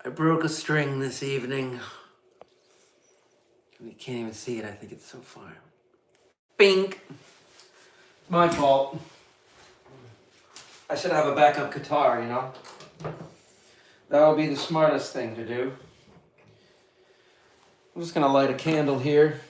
I broke a string this evening. You can't even see it. I think it's so far. Bink. My fault. I should have a backup guitar, you know? That would be the smartest thing to do. I'm just gonna light a candle here.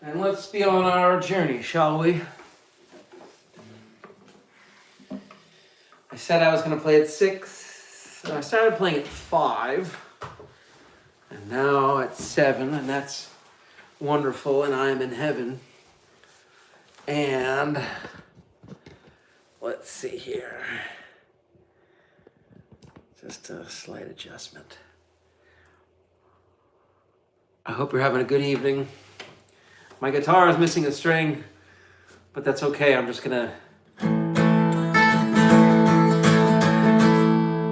And let's be on our journey, shall we? I said I was going to play at 6. I started playing at 5. And now at 7. And that's wonderful. And I am in heaven. And let's see here. Just a slight adjustment. I hope you're having a good evening. My guitar is missing a string, but that's okay. I'm just gonna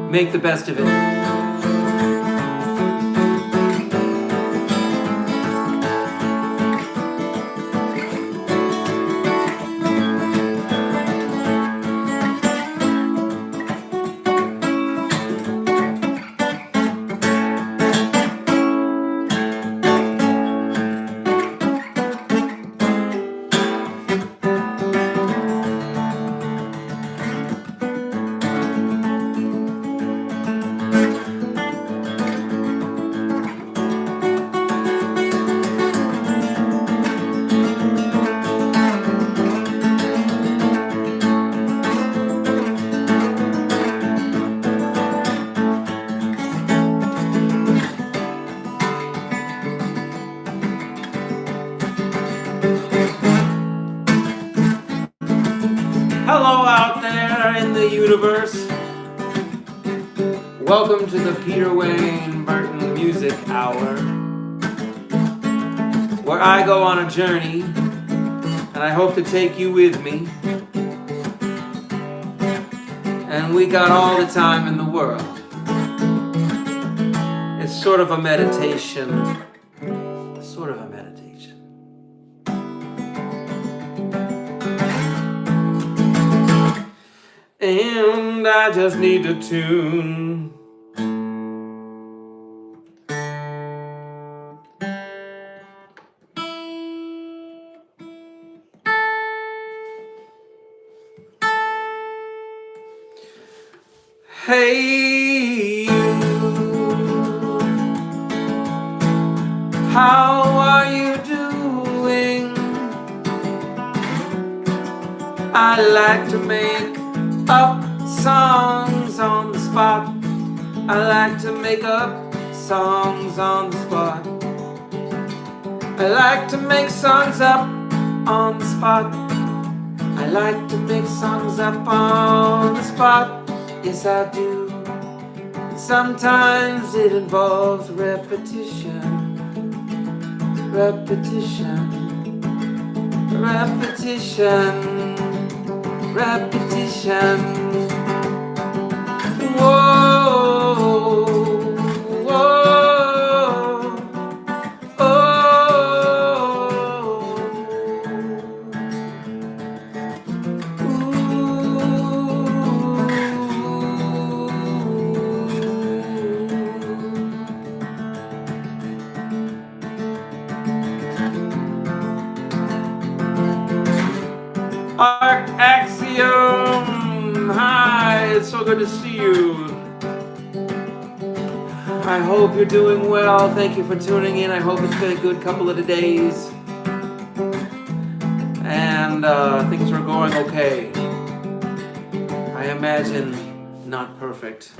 make the best of it. Hello out there in the universe. Welcome to the Peter Wayne Burton Music Hour, where I go on a journey, and I hope to take you with me. And we got all the time in the world. It's sort of a meditation. Sort of a meditation. And I just need to tune. Hey, you. How are you doing? I like to make up songs on the spot. I like to make up songs on the spot. I like to make songs up on the spot. I like to make songs up on the spot. Yes, I do. And sometimes it involves repetition. Repetition. Repetition. Repetition. Whoa, whoa, oh, Arc Axiom, hi, it's so good to see you. I hope you're doing well. Thank you for tuning in. I hope it's been a good couple of days. And things are going okay. I imagine not perfect.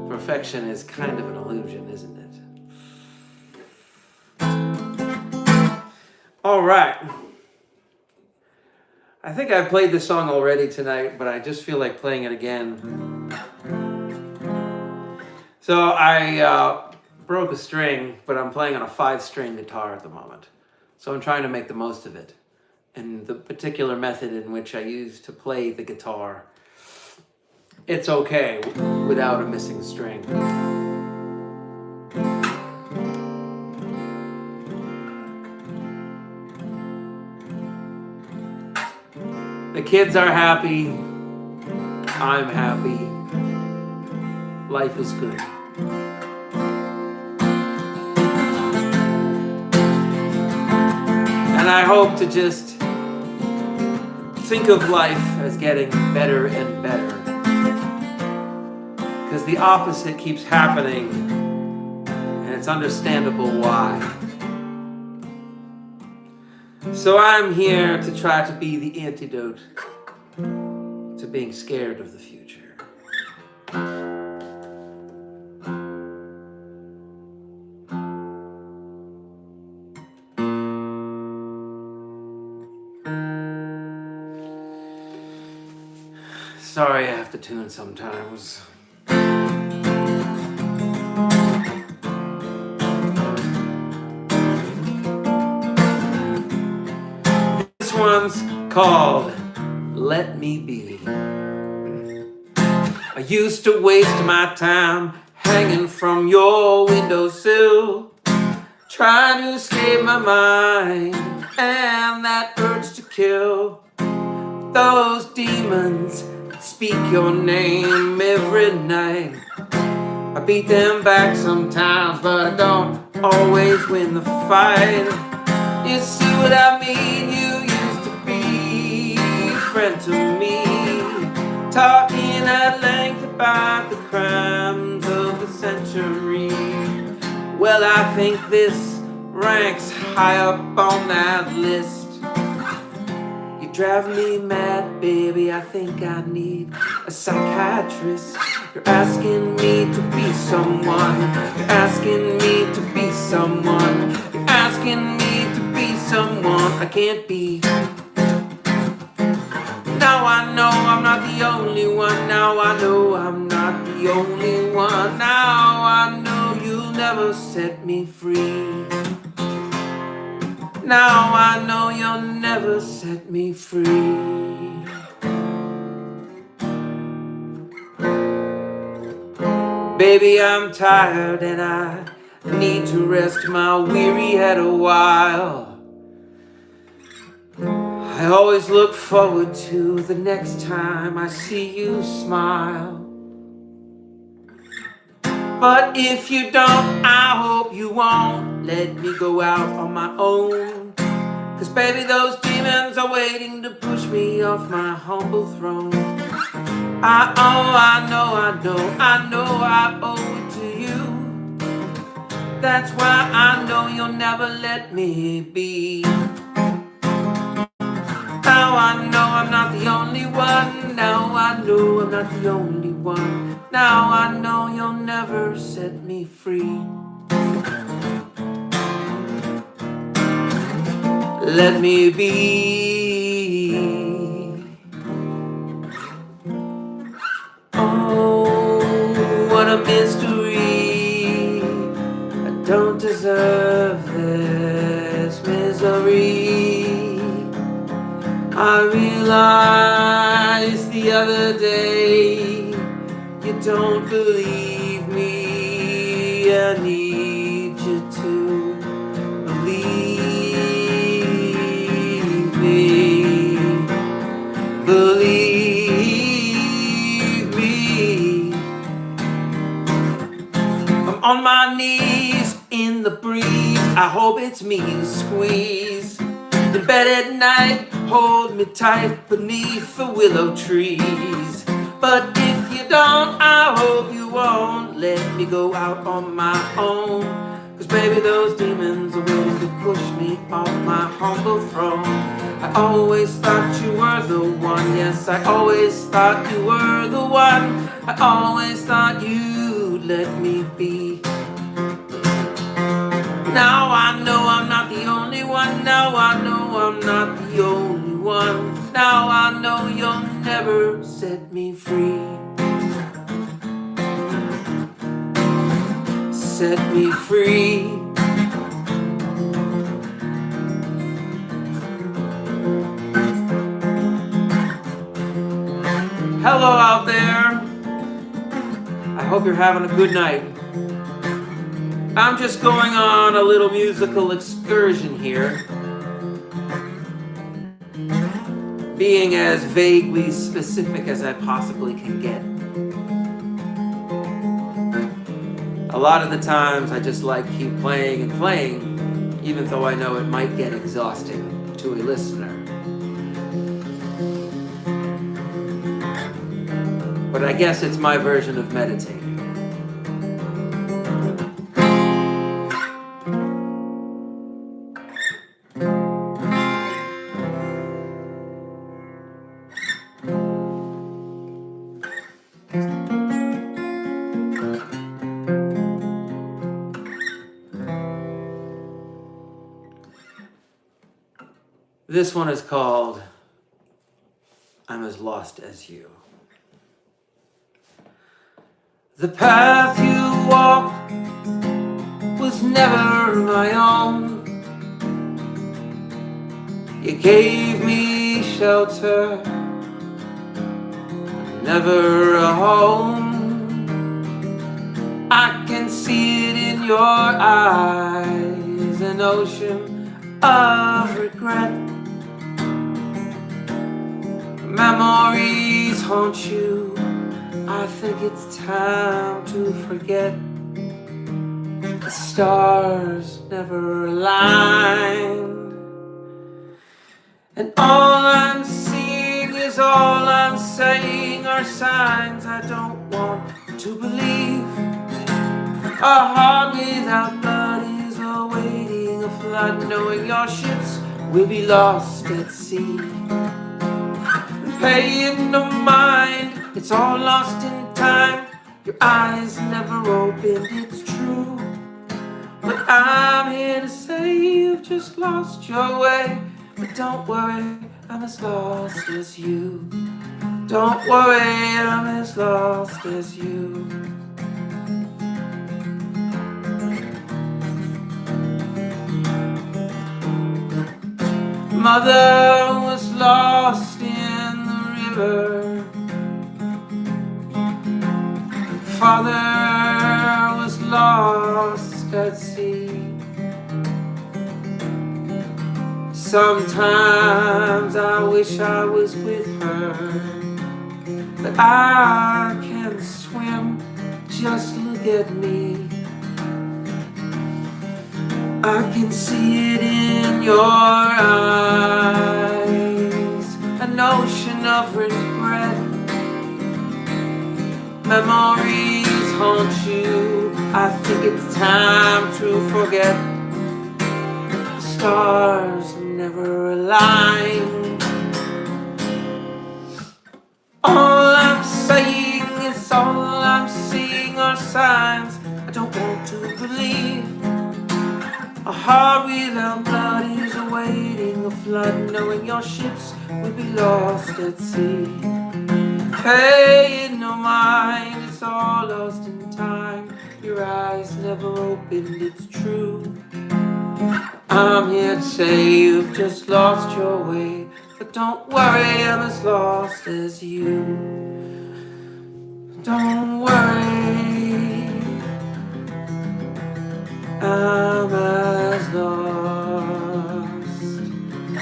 Perfection is kind of an illusion, isn't it? All right. I think I've played this song already tonight, but I just feel like playing it again. So I broke a string, but I'm playing on a 5-string guitar at the moment. So I'm trying to make the most of it. And the particular method in which I use to play the guitar, it's okay without a missing string. The kids are happy. I'm happy. Life is good. And I hope to just think of life as getting better and better. Because the opposite keeps happening, and it's understandable why. So I'm here to try to be the antidote to being scared of the future. Sorry, I have to tune sometimes. This one's called Let Me Be. I used to waste my time hanging from your windowsill, trying to escape my mind and that urge to kill. Those demons that speak your name every night, I beat them back sometimes, but I don't always win the fight. You see what I mean? You used to be a friend to me, talking at length about the crimes of the century. Well, I think this ranks high up on that list. You drive me mad, baby, I think I need a psychiatrist. You're asking me to be someone. You're asking me to be someone. You're asking me to be someone I can't be. Now I know I'm not the only one. Now I know I'm not the only one. Now I know you'll never set me free. Now I know you'll never set me free. Baby, I'm tired and I need to rest my weary head a while. I always look forward to the next time I see you smile. But if you don't, I hope you won't let me go out on my own. 'Cause baby, those demons are waiting to push me off my humble throne. I know I owe it to you. That's why I know you'll never let me be. Now I know I'm not the only one. Now I know I'm not the only one. Now I know you'll never set me free. Let me be. Oh, what a mystery. I don't deserve this misery. I realized the other day you don't believe me. I need you to believe me. Believe me. I'm on my knees in the breeze. I hope it's me you squeeze. In bed at night, hold me tight beneath the willow trees. But if you don't, I hope you won't let me go out on my own. 'Cause baby, those demons are waiting to push me off my humble throne. I always thought you were the one. Yes, I always thought you were the one. I always thought you'd let me be. Now I know I'm not the only one. Now I know I'm not the only one. Now I know you'll never set me free. Set me free. Hello out there. I hope you're having a good night. I'm just going on a little musical excursion here. being as vaguely specific as I possibly can get. A lot of the times I just like keep playing and playing, even though I know it might get exhausting to a listener. But I guess it's my version of meditating. This one is called I'm as Lost as You. The path you walk was never my own. You gave me shelter, never a home. I can see it in your eyes, an ocean of regret. Memories haunt you, I think it's time to forget. The stars never aligned, and all I'm seeing is all I'm saying are signs I don't want to believe. A heart without blood is awaiting a flood, knowing your ships will be lost at sea. Paying no mind, it's all lost in time. Your eyes never opened, it's true. But I'm here to say you've just lost your way. But don't worry, I'm as lost as you. Don't worry, I'm as lost as you. Mother was lost in the river. Father was lost at sea. Sometimes I wish I was with her, but I can't swim, just look at me. I can see it in your eyes, an ocean of regret. Memories haunt you, I think it's time to forget. The stars never align. All I'm saying is all I'm seeing are signs I don't want to believe. A heart without blood is awaiting a flood, knowing your ships will be lost at sea. Paying no mind, it's all lost in time. Your eyes never opened, it's true. I'm here to say you've just lost your way, but don't worry, I'm as lost as you. Don't worry, I'm as lost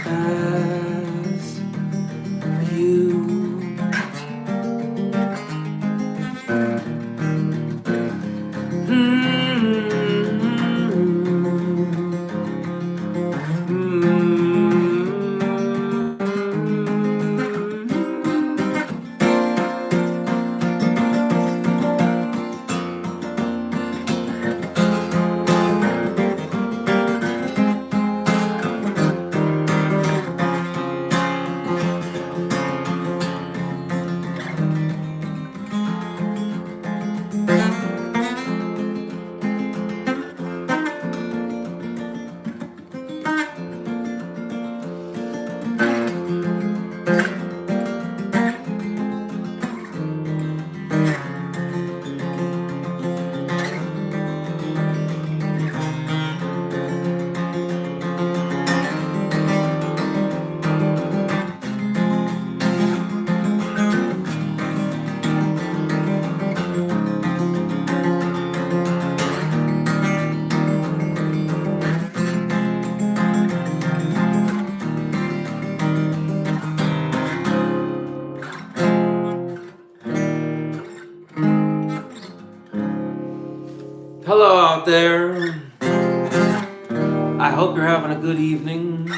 as you. Hello out there. I hope you're having a good evening,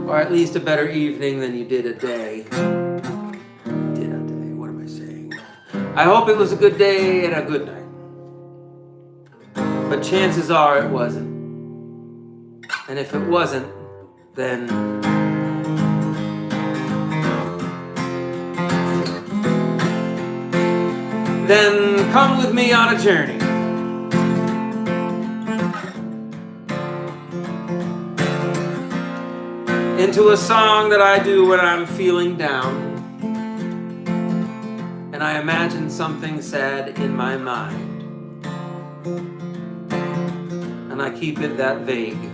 or at least a better evening than you did a day. What am I saying? I hope it was a good day and a good night. But chances are it wasn't. And if it wasn't, then come with me on a journey. Into a song that I do when I'm feeling down, and I imagine something sad in my mind, and I keep it that vague.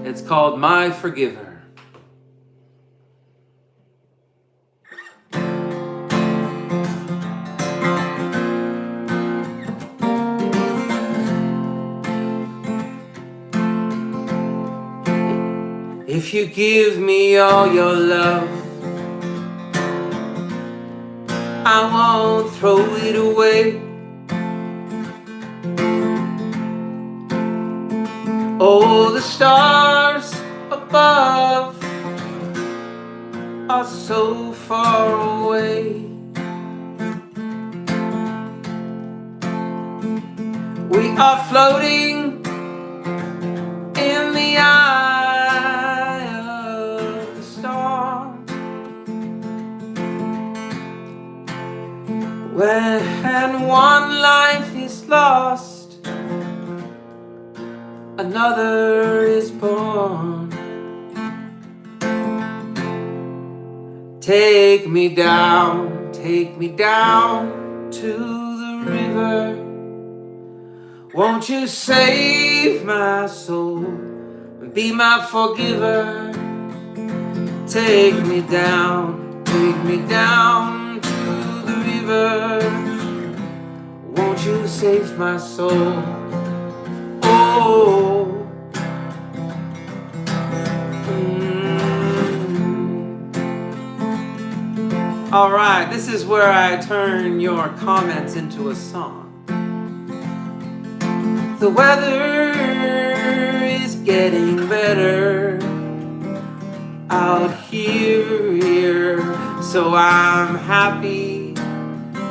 It's called My Forgiver. If you give me all your love, I won't throw it away. Oh, the stars above are so far away. We are floating in the eye of the storm. When one life is lost, another is born. Take me down to the river. Won't you save my soul and be my forgiver? Take me down to the river. Won't you save my soul? Oh. All right, this is where I turn your comments into a song. The weather is getting better out here, so I'm happy.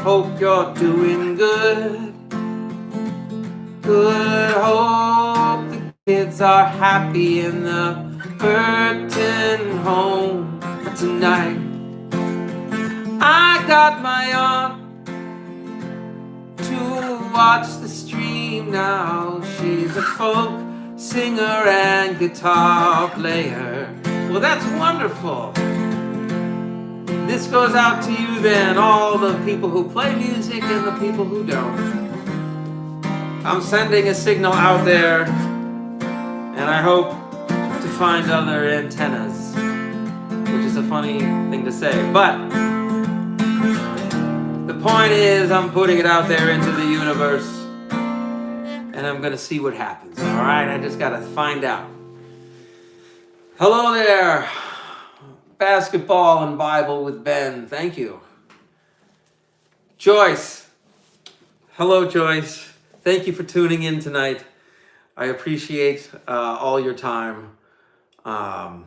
Hope you're doing good. Hope the kids are happy in the Burton home tonight. I got my aunt to watch the stream now. She's a folk singer and guitar player. Well, that's wonderful. This goes out to you then, all the people who play music and the people who don't. I'm sending a signal out there, and I hope to find other antennas, which is a funny thing to say, but the point is I'm putting it out there into the universe, and I'm gonna see what happens, all right? I just gotta find out. Hello there, Basketball and Bible with Ben, thank you. Joyce, hello Joyce, thank you for tuning in tonight. I appreciate all your time. I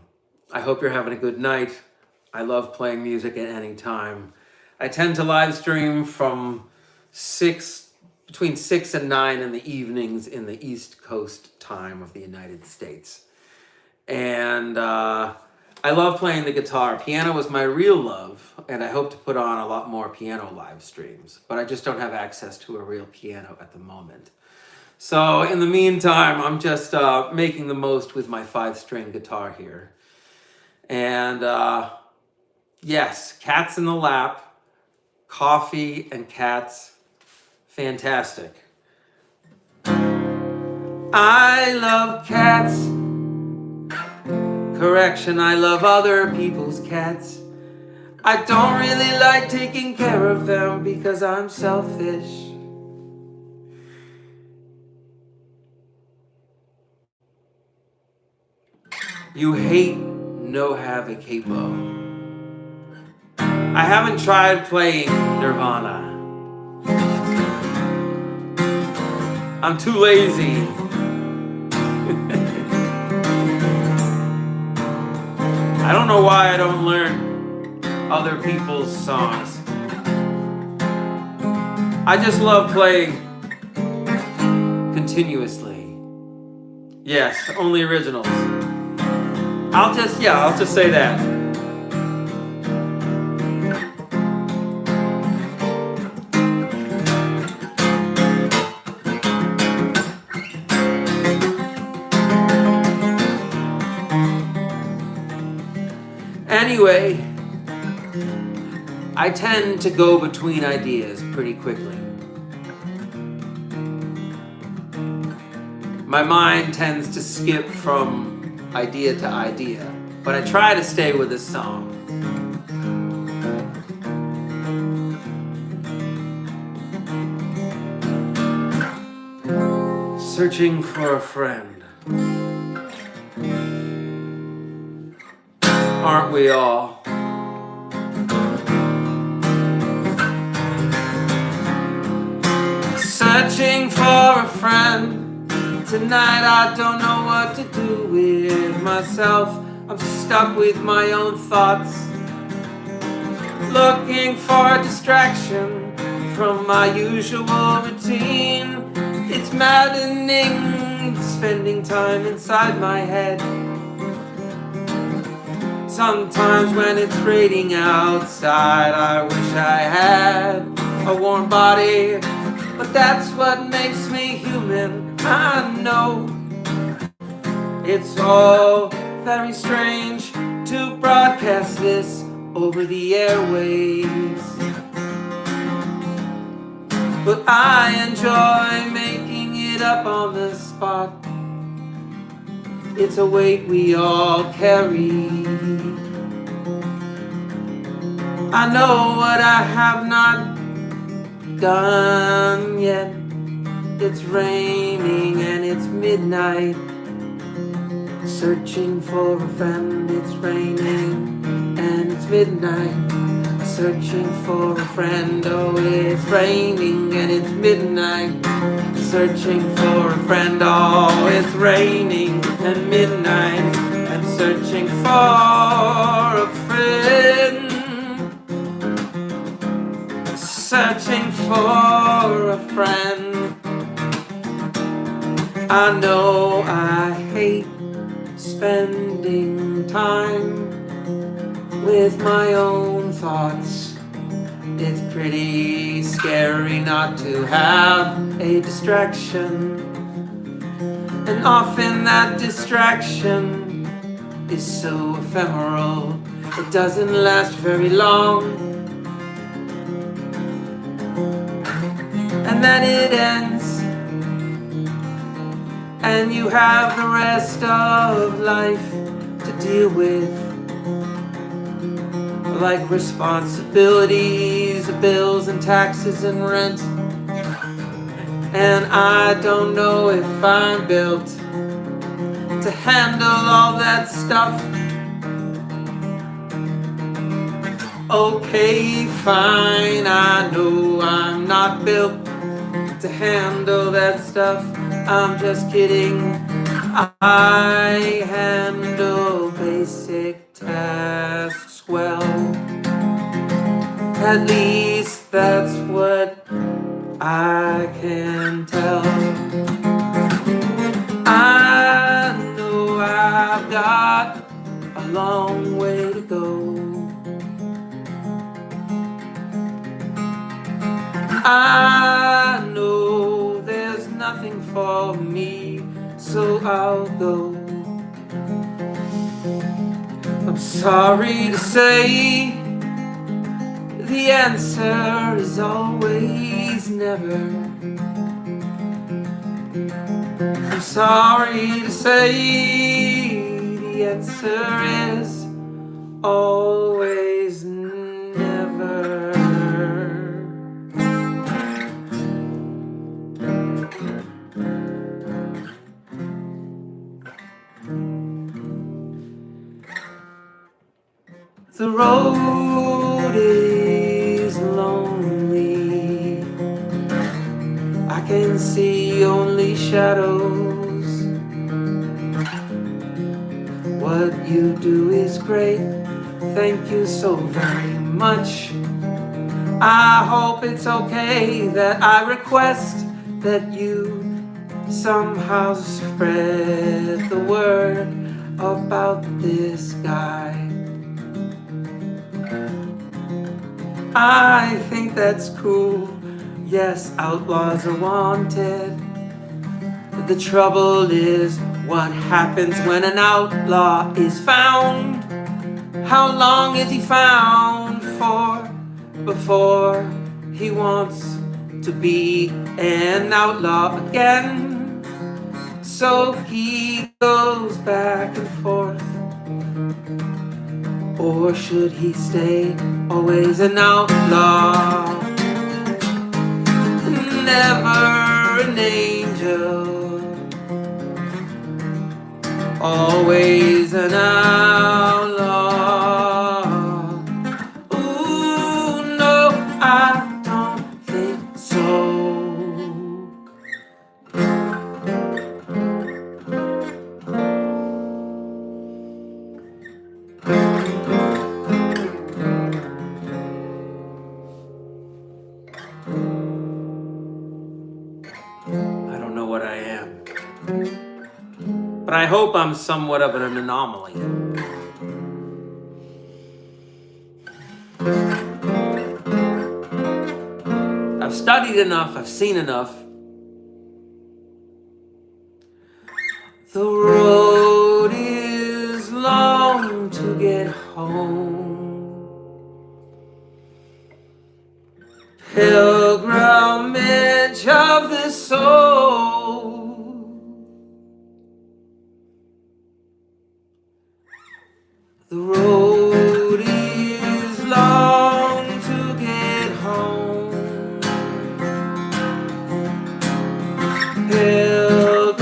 hope you're having a good night. I love playing music at any time. I tend to live stream from between 6 and 9 in the evenings in the East Coast time of the United States. And I love playing the guitar. Piano is my real love, and I hope to put on a lot more piano live streams, but I just don't have access to a real piano at the moment. So in the meantime, I'm just making the most with my 5-string guitar here. And yes, cats in the lap, coffee and cats, fantastic. I love cats. Correction, I love other people's cats. I don't really like taking care of them because I'm selfish. You hate no have a capo. I haven't tried playing Nirvana. I'm too lazy. I don't know why I don't learn other people's songs. I just love playing continuously. Yes, only originals. I'll just say that. Anyway, I tend to go between ideas pretty quickly. My mind tends to skip from idea to idea, but I try to stay with this song. Searching for a friend. Aren't we all? Searching for a friend. Tonight I don't know what to do with myself. I'm stuck with my own thoughts. Looking for a distraction from my usual routine. It's maddening spending time inside my head. Sometimes when it's raining outside, I wish I had a warm body, but that's what makes me human. I know it's all very strange to broadcast this over the airwaves, but I enjoy making it up on the spot. It's a weight we all carry. I know what I have not done yet. It's raining and it's midnight. Searching for a friend. It's raining and it's midnight. Searching for a friend. Oh, it's raining and it's midnight. Searching for a friend. Oh, it's raining and midnight. I'm searching for a friend. Searching for a friend. I know I hate spending time with my own thoughts. It's pretty scary not to have a distraction, and often that distraction is so ephemeral, it doesn't last very long, and then it ends, and you have the rest of life to deal with, like responsibilities, bills and taxes and rent. And I don't know if I'm built to handle all that stuff. Okay, fine, I know I'm not built to handle that stuff. I'm just kidding. I handle basic tasks well. At least that's what I can tell. I know I've got a long way to go. I know there's nothing for me, so I'll go. I'm sorry to say, the answer is always never. I'm sorry to say, the answer is always never. The road is see only shadows. What you do is great, thank you so very much. I hope it's okay that I request that you somehow spread the word about this guy. I think that's cool. Yes, outlaws are wanted. The trouble is, what happens when an outlaw is found? How long is he found for before he wants to be an outlaw again? So he goes back and forth. Or should he stay always an outlaw? Never an angel, always an outlaw. Ooh, no, I don't think so. I don't know what I am, but I hope I'm somewhat of an anomaly. I've studied enough, I've seen enough. The road is long to get home. Pilgrimage of the soul. The road is long to get home.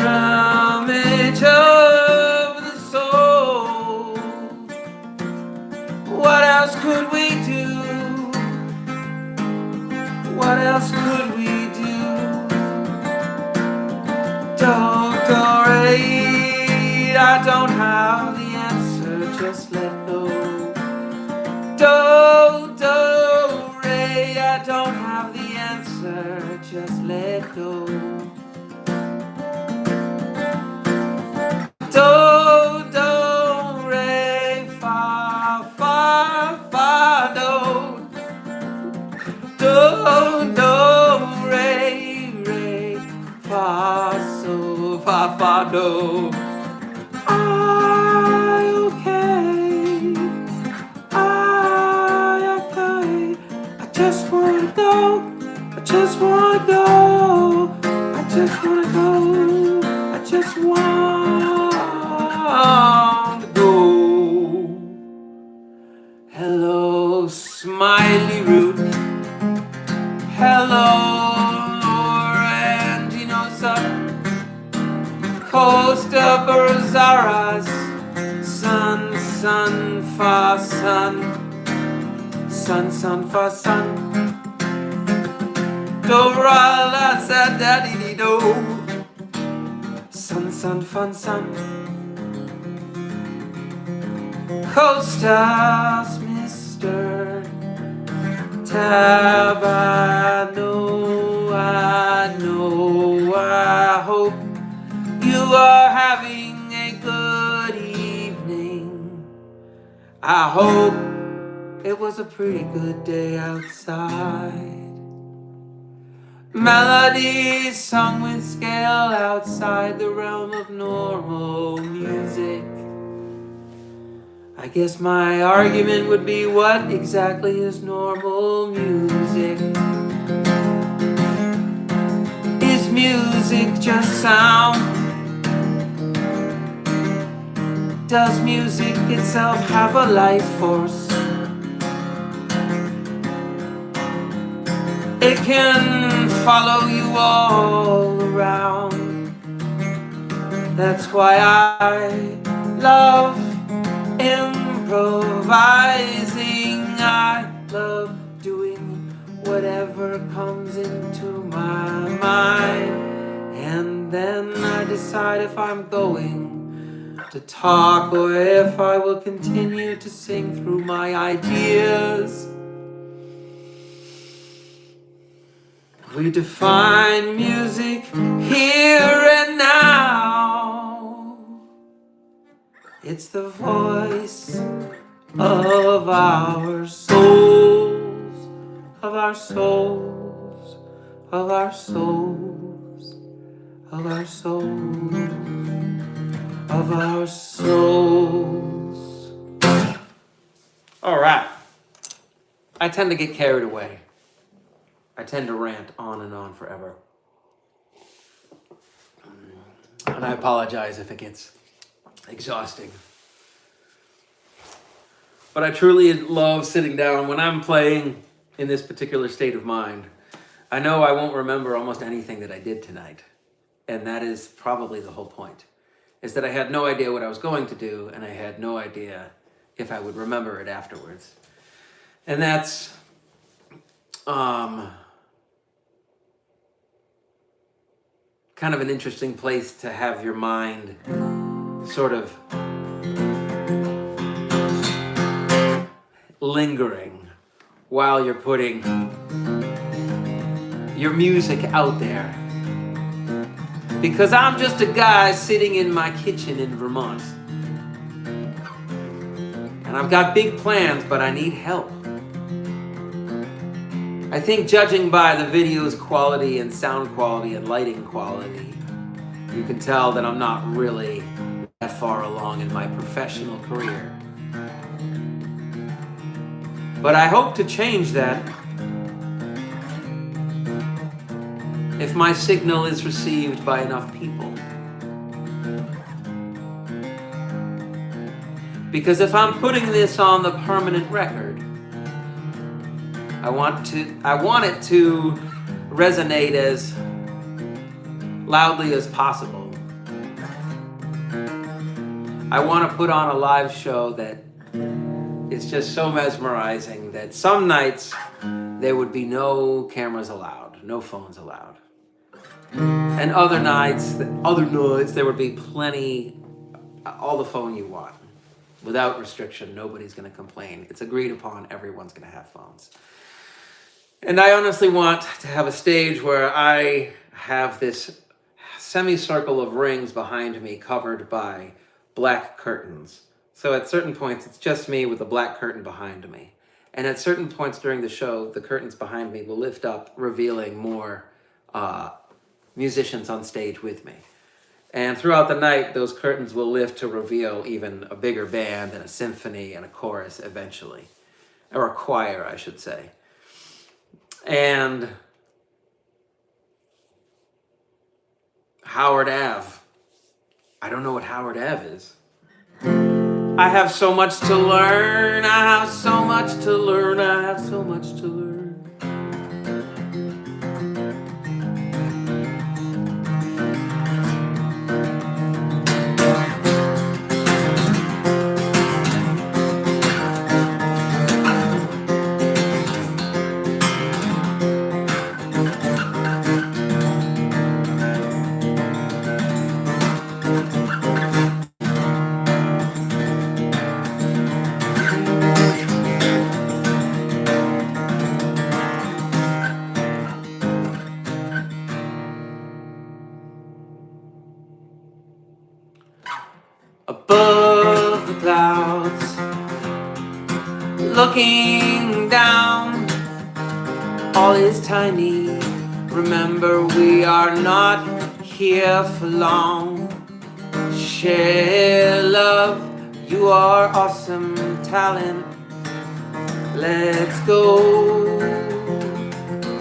Pilgrimage of the soul. What else could we do? What else could we do? Do-do-re, I don't have the answer, just let go. Do-do-re, I don't have the answer, just let go. Do-do-re, fa-fa-fa-do. Do-do-re, fa-so-fa-fa-do. I okay, I just wanna go, I just wanna go, I just wanna go, I just wanna go. Hello, smiley root. Hello, Oranginosa, Costa Berzaras, sun, sun, fa, sun, sun, sun, fa, sun, do, ra, la, sa, da, di, di, do, sun, sun, fun, sun, Costas, Mr. Tab, I know, I hope you are having a good evening. I hope it was a pretty good day outside. Melodies sung with scale outside the realm of normal music. I guess my argument would be, what exactly is normal music? Is music just sound? Does music itself have a life force? It can follow you all around. That's why I love improvising. I love doing whatever comes into my mind. And then I decide if I'm going to talk or if I will continue to sing through my ideas. We define music here and now. It's the voice of our souls, of our souls, of our souls, of our souls, of our souls. All right. I tend to get carried away. I tend to rant on and on forever. And I apologize if it gets exhausting. But I truly love sitting down when I'm playing in this particular state of mind. I know I won't remember almost anything that I did tonight. And that is probably the whole point, is that I had no idea what I was going to do, and I had no idea if I would remember it afterwards. And that's kind of an interesting place to have your mind sort of lingering while you're putting your music out there. Because I'm just a guy sitting in my kitchen in Vermont. And I've got big plans, but I need help. I think judging by the video's quality and sound quality and lighting quality, you can tell that I'm not really that far along in my professional career. But I hope to change that if my signal is received by enough people. Because if I'm putting this on the permanent record, I want it to resonate as loudly as possible. I want to put on a live show that is just so mesmerizing that some nights there would be no cameras allowed, no phones allowed. And other nights there would be plenty, all the phone you want. Without restriction, nobody's going to complain. It's agreed upon, everyone's going to have phones. And I honestly want to have a stage where I have this semicircle of rings behind me covered by black curtains. So at certain points, it's just me with a black curtain behind me. And at certain points during the show, the curtains behind me will lift up, revealing more musicians on stage with me. And throughout the night, those curtains will lift to reveal even a bigger band and a symphony and a chorus eventually. Or a choir, I should say. And Howard Ave. I don't know what Howard Ave is. I have so much to learn. I have so much to learn. I have so much to learn. Above the clouds, looking down, all is tiny. Remember, we are not here for long. Share love, you are awesome talent. Let's go,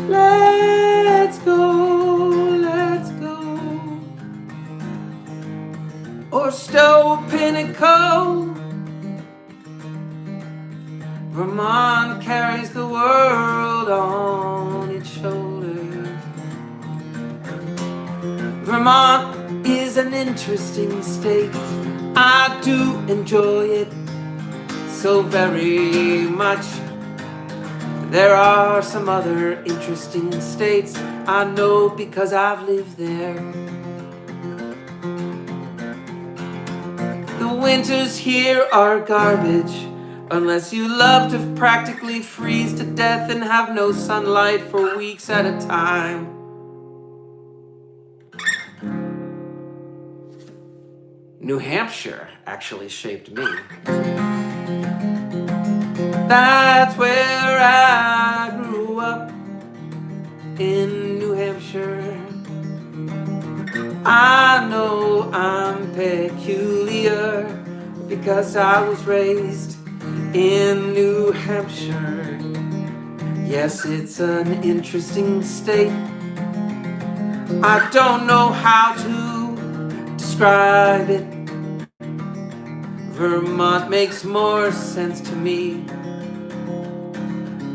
let's go, let's go. Or Stowe Pinnacle, Vermont carries the world on its shoulders. Vermont is an interesting state. I do enjoy it so very much. There are some other interesting states I know because I've lived there. The winters here are garbage, unless you love to practically freeze to death and have no sunlight for weeks at a time. New Hampshire actually shaped me. That's where I grew up, in New Hampshire. I know I'm peculiar because I was raised in New Hampshire. Yes, it's an interesting state. I don't know how to describe it. Vermont makes more sense to me.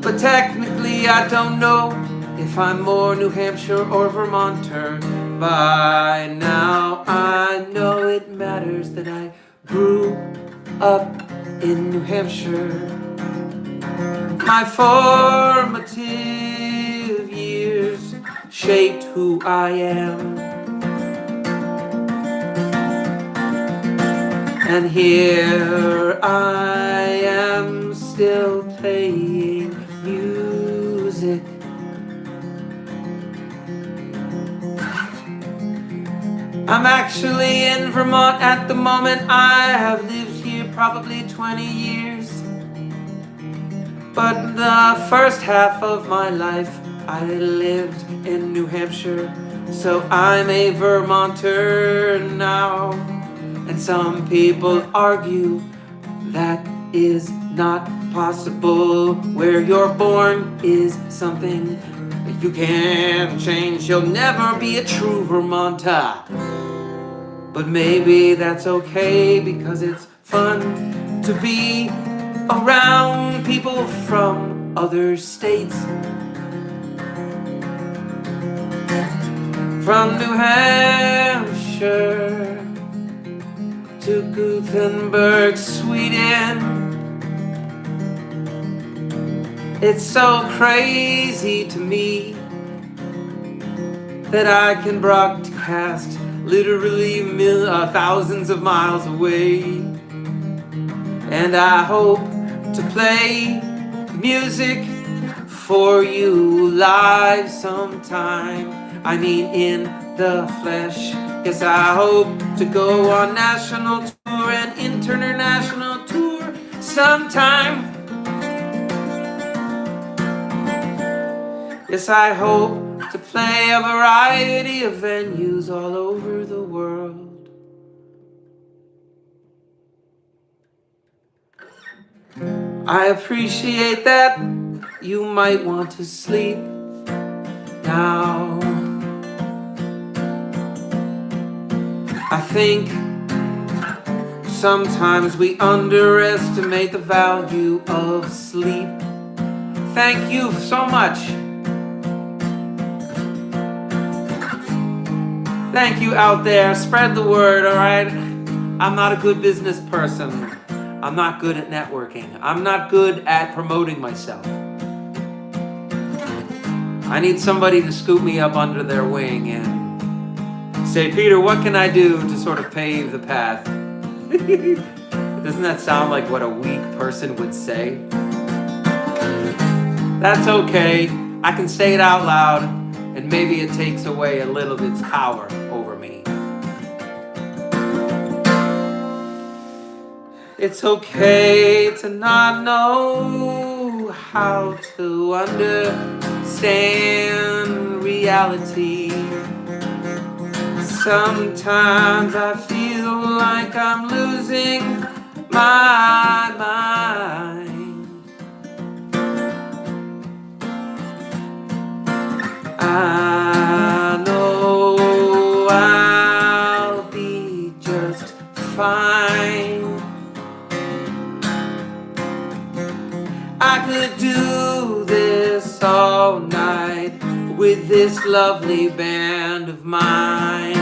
But technically I don't know if I'm more New Hampshire or Vermonter. By now I know it matters that I grew up in New Hampshire. My formative years shaped who I am. And here I am still playing music. I'm actually in Vermont at the moment. I have lived here probably 20 years. But the first half of my life I lived in New Hampshire. So I'm a Vermonter now. And some people argue that is not possible. Where you're born is something that you can't change. You'll never be a true Vermonter. But maybe that's okay because it's fun to be around people from other states. From New Hampshire to Gothenburg, Sweden. It's so crazy to me that I can broadcast literally thousands of miles away. And I hope to play music for you live sometime. I mean in the flesh. Yes, I hope to go on national tour and international tour sometime. Yes, I hope to play a variety of venues all over the world. I appreciate that you might want to sleep now. I think sometimes we underestimate the value of sleep. Thank you so much. Thank you out there. Spread the word, all right? I'm not a good business person. I'm not good at networking. I'm not good at promoting myself. I need somebody to scoop me up under their wing and say, Peter, what can I do to sort of pave the path? Doesn't that sound like what a weak person would say? That's okay. I can say it out loud, and maybe it takes away a little of its power over me. It's okay to not know how to understand reality. Sometimes I feel like I'm losing my mind. I know I'll be just fine. I could do this all night with this lovely band of mine.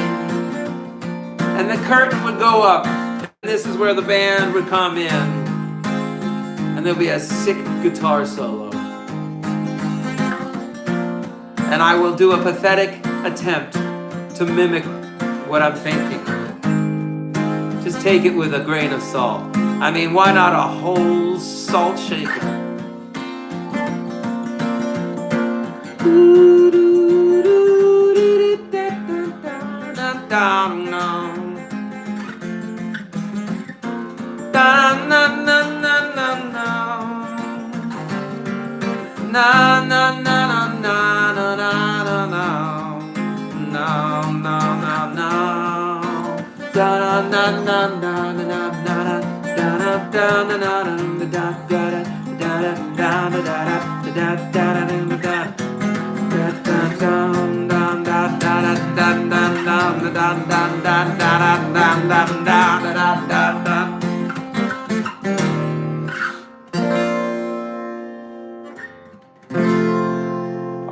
And the curtain would go up, and this is where the band would come in. And there'll be a sick guitar solo. and I will do a pathetic attempt to mimic what I'm thinking. Just take it with a grain of salt. I mean, why not a whole salt shaker?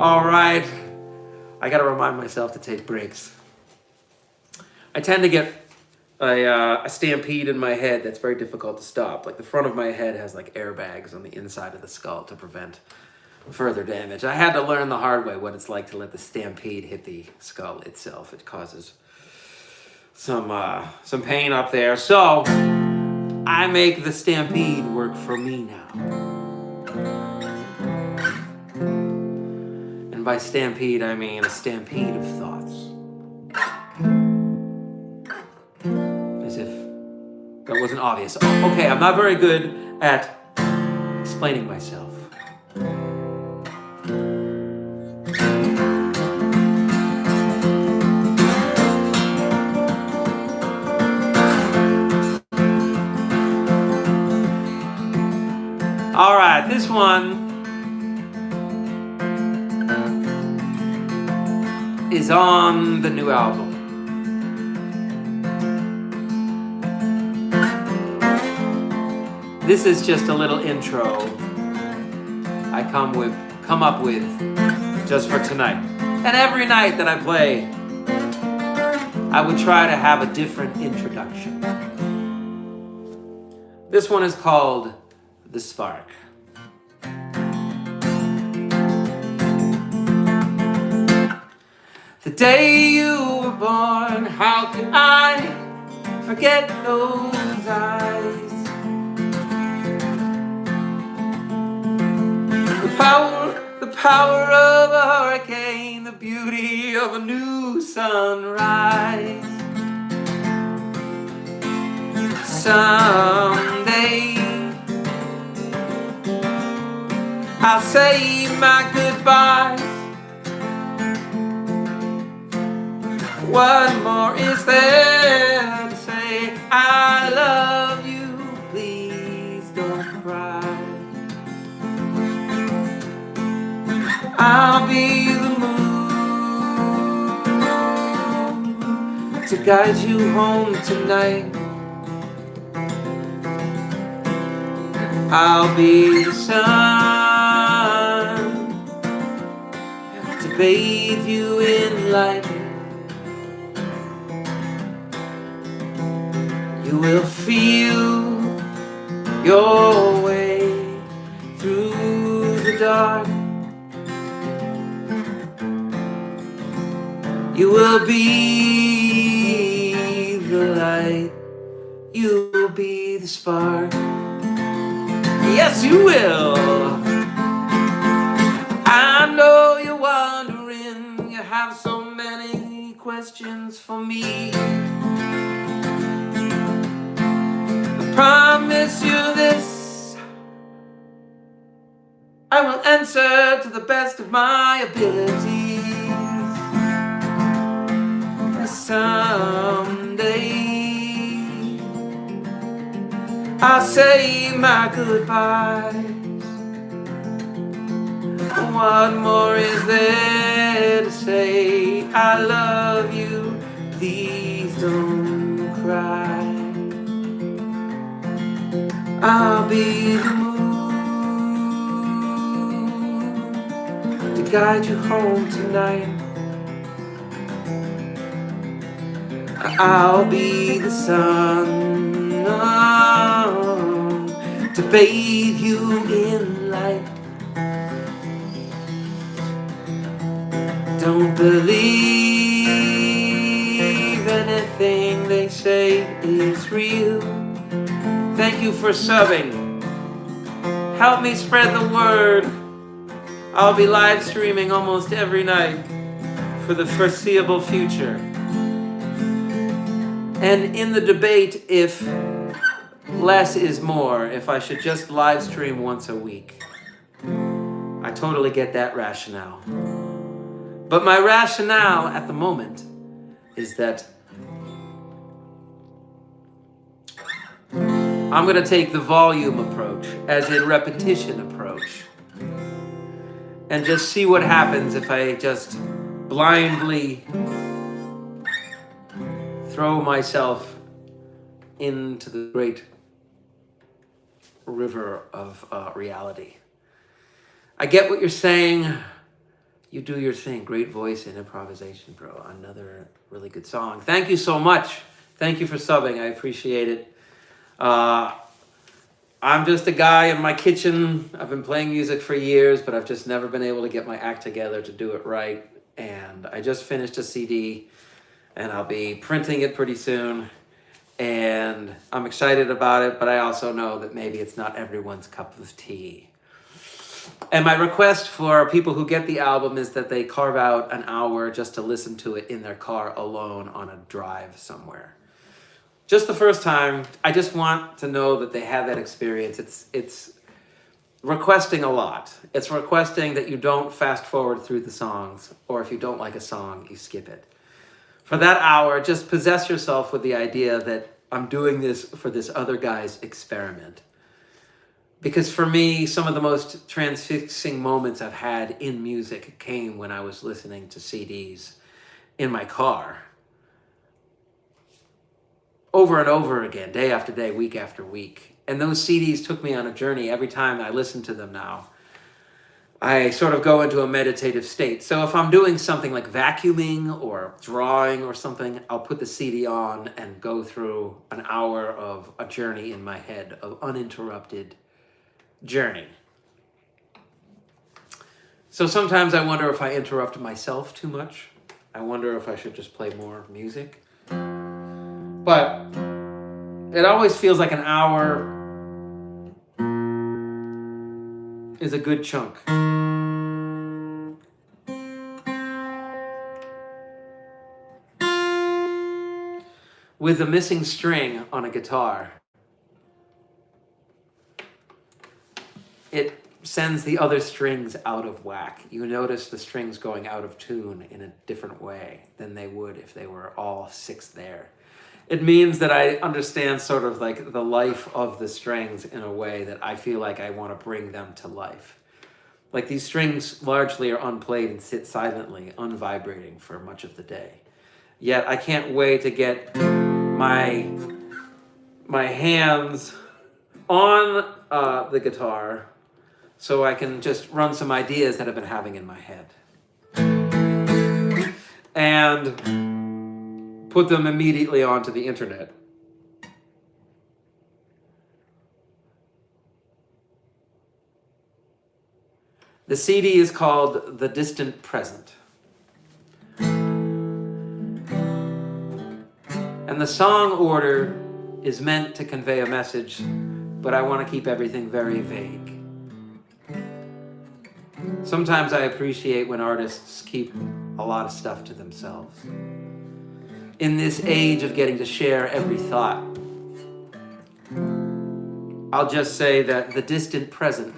All right, I gotta remind myself to take breaks. I tend to get a stampede in my head that's very difficult to stop. Like the front of my head has like airbags on the inside of the skull to prevent further damage. I had to learn the hard way what it's like to let the stampede hit the skull itself. It causes some pain up there. So I make the stampede work for me now. And by stampede, I mean a stampede of thoughts. As if that wasn't obvious. Oh, okay, I'm not very good at explaining myself. All right, this one is on the new album. This is just a little intro I come up with just for tonight. And every night that I play, I would try to have a different introduction. This one is called The Spark. The day you were born, how could I forget those eyes? The power of a hurricane, the beauty of a new sunrise. Someday I'll say my goodbyes. What more is there to say? I love you, please don't cry. I'll be the moon to guide you home tonight. I'll be the sun to bathe you in light. You will feel your way through the dark. You will be the light. You will be the spark. Yes, you will. I know you're wondering. You have so many questions for me. I promise you this, I will answer to the best of my abilities. Someday I'll say my goodbyes. What more is there to say? I love you, please don't cry. I'll be the moon to guide you home tonight. I'll be the sun to bathe you in light. Don't believe anything they say is real. Thank you for subbing. Help me spread the word. I'll be live streaming almost every night for the foreseeable future. And in the debate, if less is more, if I should just live stream once a week, I totally get that rationale. But my rationale at the moment is that I'm going to take the volume approach, as in repetition approach, and just see what happens if I just blindly throw myself into the great river of reality. I get what you're saying. You do your thing. Great voice and improvisation, bro. Another really good song. Thank you so much. Thank you for subbing. I appreciate it. I'm just a guy in my kitchen. I've been playing music for years, but I've just never been able to get my act together to do it right. And I just finished a CD, and I'll be printing it pretty soon. And I'm excited about it, but I also know that maybe it's not everyone's cup of tea. And my request for people who get the album is that they carve out an hour just to listen to it in their car alone on a drive somewhere. Just the first time, I just want to know that they have that experience. It's requesting a lot. It's requesting that you don't fast forward through the songs, or if you don't like a song, you skip it. For that hour, just possess yourself with the idea that I'm doing this for this other guy's experiment. Because for me, some of the most transfixing moments I've had in music came when I was listening to CDs in my car. Over and over again, day after day, week after week. And those CDs took me on a journey. Every time I listen to them now, I sort of go into a meditative state. So if I'm doing something like vacuuming or drawing or something, I'll put the CD on and go through an hour of a journey in my head, of uninterrupted journey. So sometimes I wonder if I interrupt myself too much. I wonder if I should just play more music. But it always feels like an hour is a good chunk. With a missing string on a guitar, it sends the other strings out of whack. You notice the strings going out of tune in a different way than they would if they were all six there. It means that I understand sort of like the life of the strings in a way that I feel like I want to bring them to life. Like these strings largely are unplayed and sit silently, unvibrating for much of the day. Yet I can't wait to get my hands on the guitar so I can just run some ideas that I've been having in my head. And put them immediately onto the internet. The CD is called The Distant Present. And the song order is meant to convey a message, but I want to keep everything very vague. Sometimes I appreciate when artists keep a lot of stuff to themselves. In this age of getting to share every thought, I'll just say that the distant present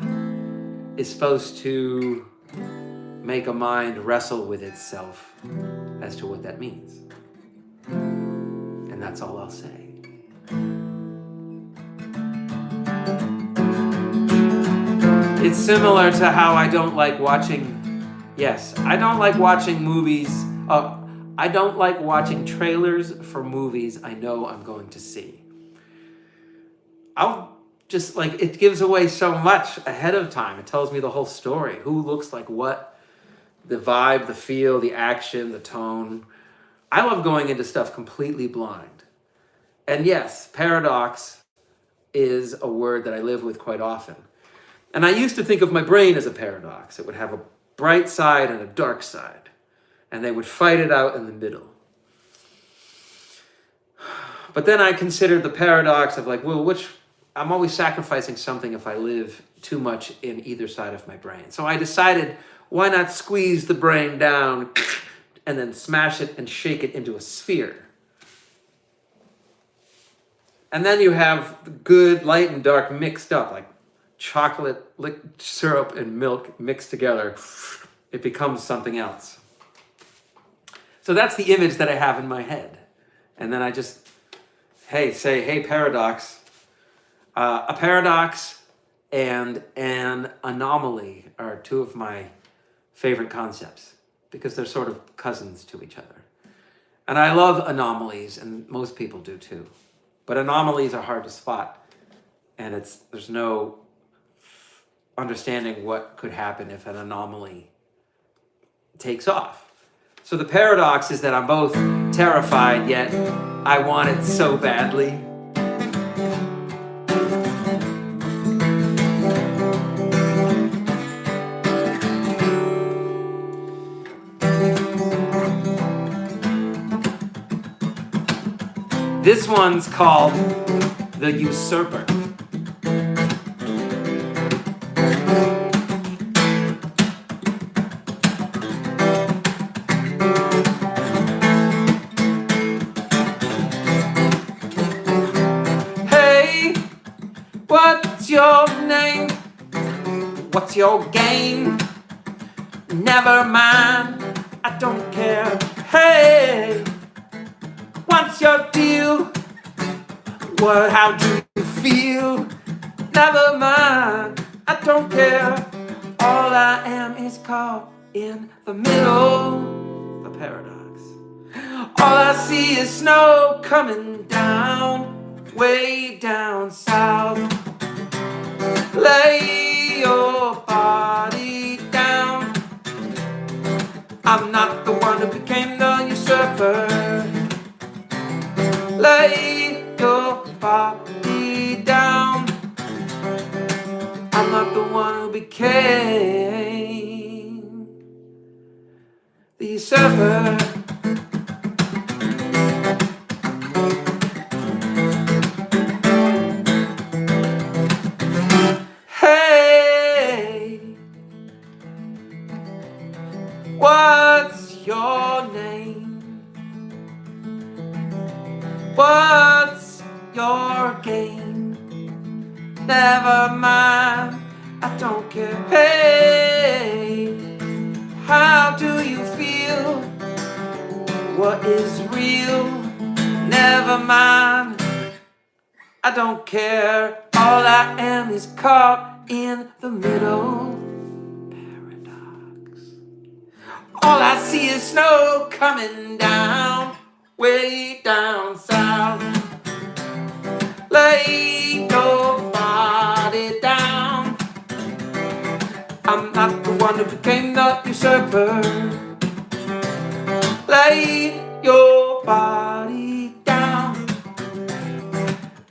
is supposed to make a mind wrestle with itself as to what that means. And that's all I'll say. It's similar to how I don't like watching, I don't like watching movies. I don't like watching trailers for movies I know I'm going to see. I'll just it gives away so much ahead of time. It tells me the whole story. Who looks like what, the vibe, the feel, the action, the tone. I love going into stuff completely blind. And yes, paradox is a word that I live with quite often. And I used to think of my brain as a paradox. It would have a bright side and a dark side. and they would fight it out in the middle. But then I considered the paradox of like, well, I'm always sacrificing something if I live too much in either side of my brain. So I decided, why not squeeze the brain down and then smash it and shake it into a sphere? And then you have good, light, and dark mixed up, like chocolate, syrup, and milk mixed together. It becomes something else. So that's the image that I have in my head. And then I just, hey, paradox. A paradox and an anomaly are two of my favorite concepts because they're sort of cousins to each other. And I love anomalies, and most people do too. But anomalies are hard to spot, and there's no understanding what could happen if an anomaly takes off. So the paradox is that I'm both terrified, yet I want it so badly. This one's called The Usurper. Hey, what's your name? What's your game? Never mind, I don't care. Hey, what's your deal? How do you feel? Never mind, I don't care. All I am is caught in the middle. The paradox. All I see is snow coming down, way down south. Lay your body down. I'm not the one who became the usurper. Lay your body down. I'm not the one who became the usurper. Hey, what's your name? What's your game? Never mind, I don't care. Hey, how do you feel? What is real? Never mind, I don't care. All I am is caught in the middle. Paradox. All I see is snow coming down, way down south. Lay your body down. I'm not the one who became the usurper. Lay your body down.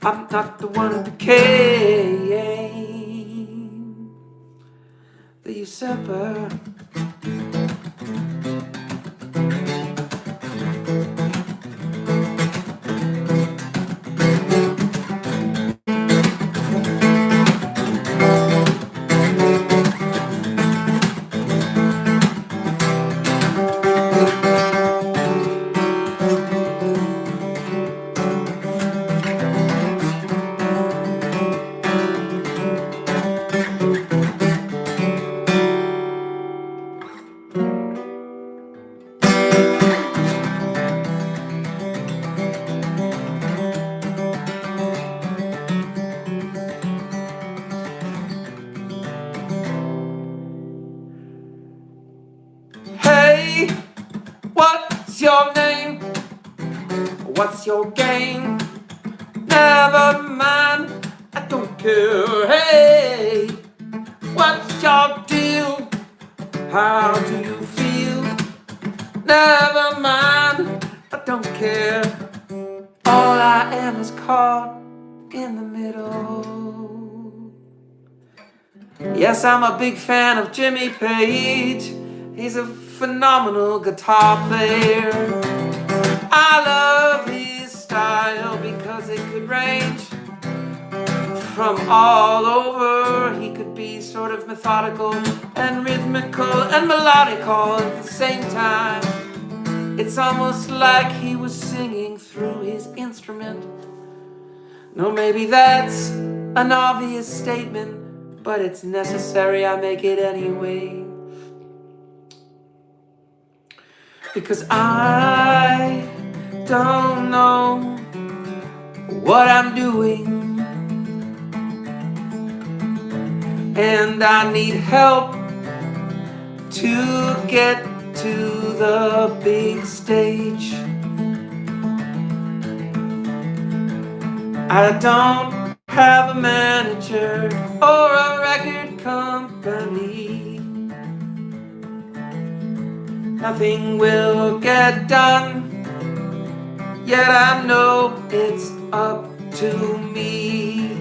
I'm not the one who became the usurper. Hey, what's your name? What's your game? Never mind, I don't care. Hey, what's your deal? How do you feel? Never mind, I don't care. All I am is caught in the middle. Yes, I'm a big fan of Jimmy Page. He's a phenomenal guitar player. I love his style because it could range from all over. He could be sort of methodical and rhythmical and melodical at the same time. It's almost like he was singing through his instrument. No, maybe that's an obvious statement, but it's necessary I make it anyway. Because I don't know what I'm doing, and I need help to get to the big stage. I don't have a manager or a record company. Nothing will get done, yet I know it's up to me.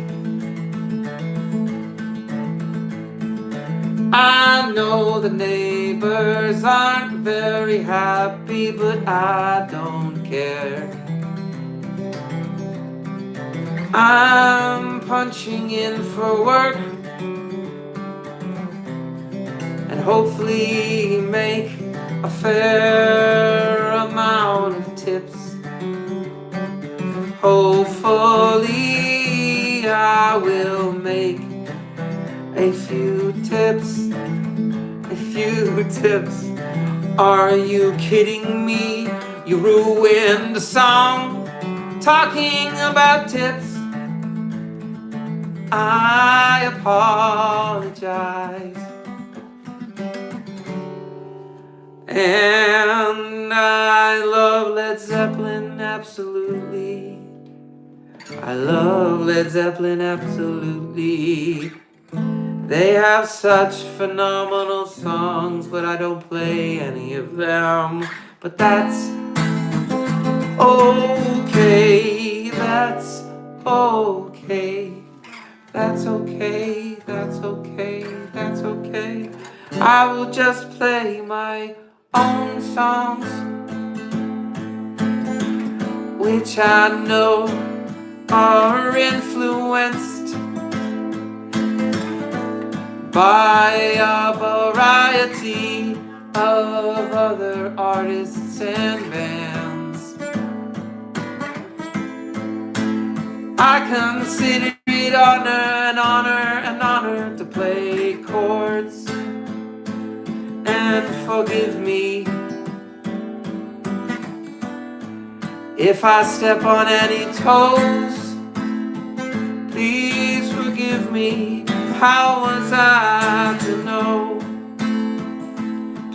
I know the neighbors aren't very happy, but I don't care. I'm punching in for work and hopefully make a fair amount of tips. Hopefully I will make a few tips. A few tips. Are you kidding me? You ruined the song talking about tips. I apologize. And I love Led Zeppelin, absolutely. I love Led Zeppelin, absolutely. They have such phenomenal songs, but I don't play any of them. But that's okay, that's okay. That's okay, that's okay, that's okay. I will just play my own songs, which I know are influenced by a variety of other artists and bands. I consider it an honor to play chords. And forgive me if I step on any toes. Please forgive me. How was I to know?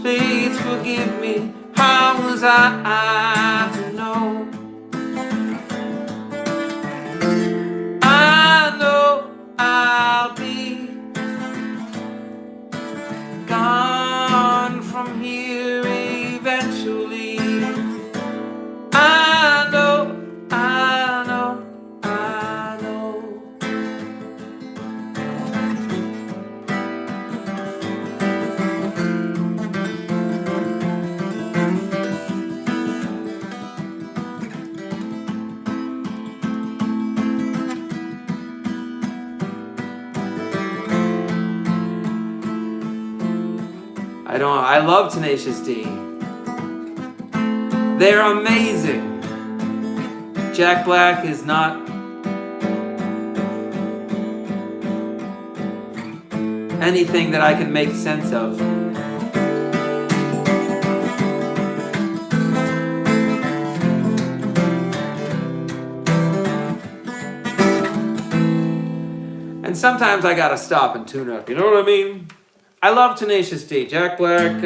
Please forgive me. How was I to know? I know I'll be gone from here eventually. I know, I know, I know. I love Tenacious D. They're amazing. Jack Black is not anything that I can make sense of. And sometimes I gotta stop and tune up, you know what I mean? I love Tenacious D, Jack Black,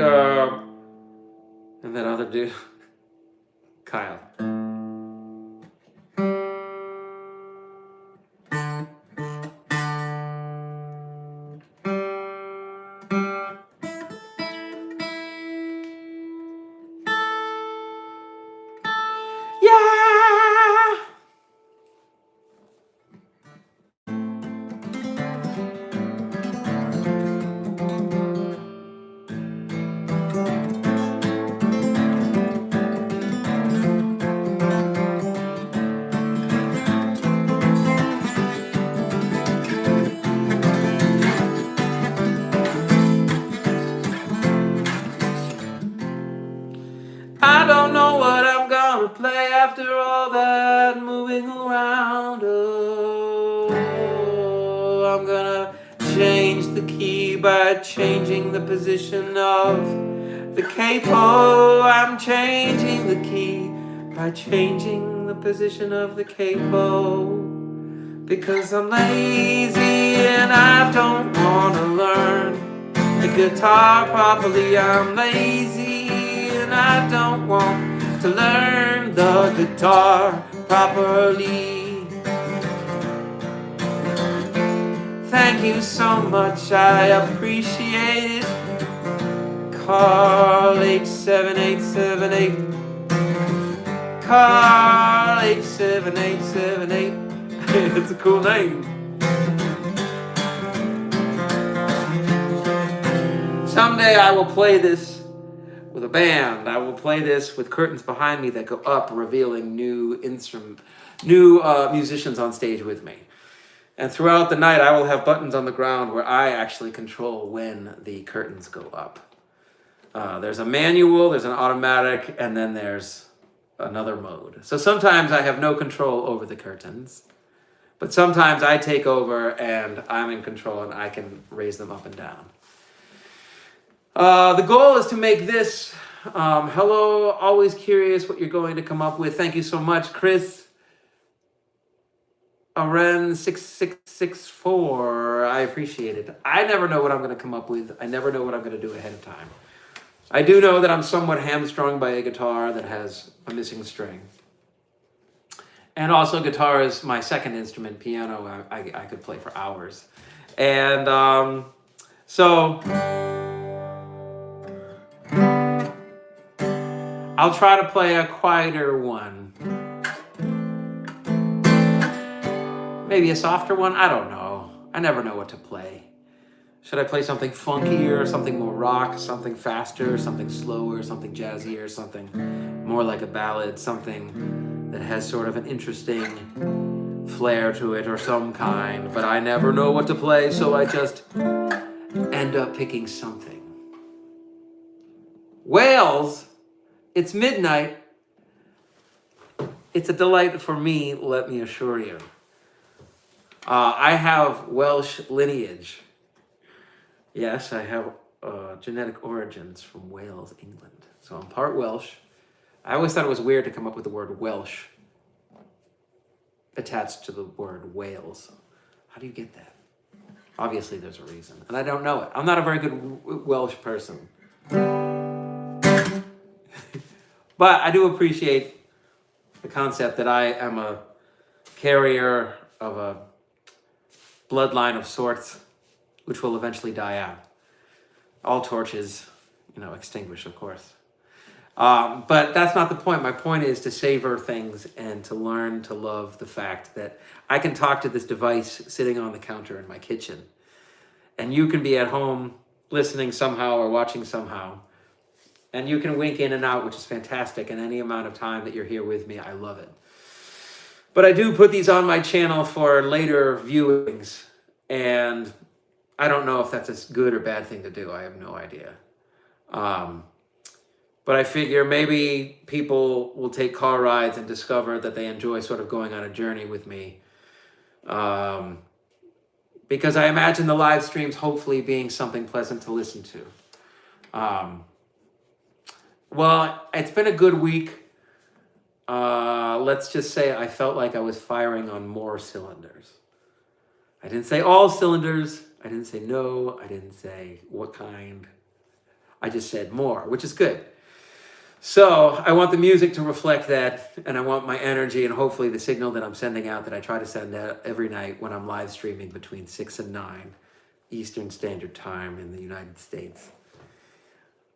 and that other dude, Kyle. Yeah! I don't know what I'm gonna play after all that moving around. Oh, I'm gonna change the key by changing the position of the capo. I'm changing the key by changing the position of the capo. Because I'm lazy and I don't wanna learn the guitar properly. I'm lazy and I don't want to learn the guitar properly. Thank you so much, I appreciate it. Carl H7878. Carl H7878. It's a cool name. Someday I will play this with a band. I will play this with curtains behind me that go up, revealing new musicians on stage with me. And throughout the night, I will have buttons on the ground where I actually control when the curtains go up. There's a manual, there's an automatic, and then there's another mode. So sometimes I have no control over the curtains, but sometimes I take over and I'm in control and I can raise them up and down. The goal is to make this, hello, always curious what you're going to come up with. Thank you so much, Chris. Aren6664, I appreciate it. I never know what I'm going to come up with. I never know what I'm going to do ahead of time. I do know that I'm somewhat hamstrung by a guitar that has a missing string. And also guitar is my second instrument. Piano, I could play for hours. And so I'll try to play a quieter one. Maybe a softer one, I don't know. I never know what to play. Should I play something funkier, something more rock, something faster, something slower, something jazzier, something more like a ballad, something that has sort of an interesting flair to it or some kind, but I never know what to play, so I just end up picking something. Wales, it's midnight. It's a delight for me, let me assure you. I have Welsh lineage. Yes, I have genetic origins from Wales, England. So I'm part Welsh. I always thought it was weird to come up with the word Welsh attached to the word Wales. How do you get that? Obviously there's a reason, and I don't know it. I'm not a very good Welsh person. But I do appreciate the concept that I am a carrier of a bloodline of sorts, which will eventually die out. All torches, extinguish, of course. But that's not the point. My point is to savor things and to learn to love the fact that I can talk to this device sitting on the counter in my kitchen. And you can be at home listening somehow or watching somehow. And you can wink in and out, which is fantastic. And any amount of time that you're here with me, I love it. But I do put these on my channel for later viewings. And I don't know if that's a good or bad thing to do. I have no idea. But I figure maybe people will take car rides and discover that they enjoy sort of going on a journey with me. Because I imagine the live streams hopefully being something pleasant to listen to. Well, it's been a good week. Let's just say I felt like I was firing on more cylinders. I didn't say all cylinders. I didn't say no. I didn't say what kind. I just said more, which is good. So I want the music to reflect that, and I want my energy and hopefully the signal that I'm sending out that I try to send out every night when I'm live streaming between 6 and 9 Eastern Standard Time in the United States.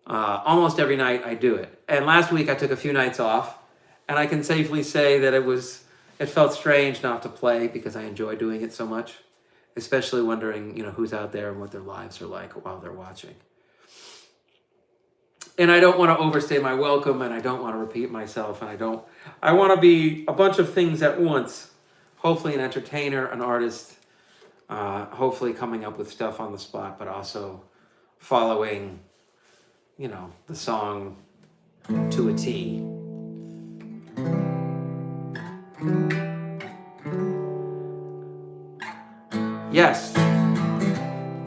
Almost every night I do it. And last week I took a few nights off, and I can safely say that it felt strange not to play because I enjoy doing it so much, especially wondering, who's out there and what their lives are like while they're watching. And I don't want to overstay my welcome, and I don't want to repeat myself, and I want to be a bunch of things at once. Hopefully an entertainer, an artist, hopefully coming up with stuff on the spot, but also following, the song to a T. Yes.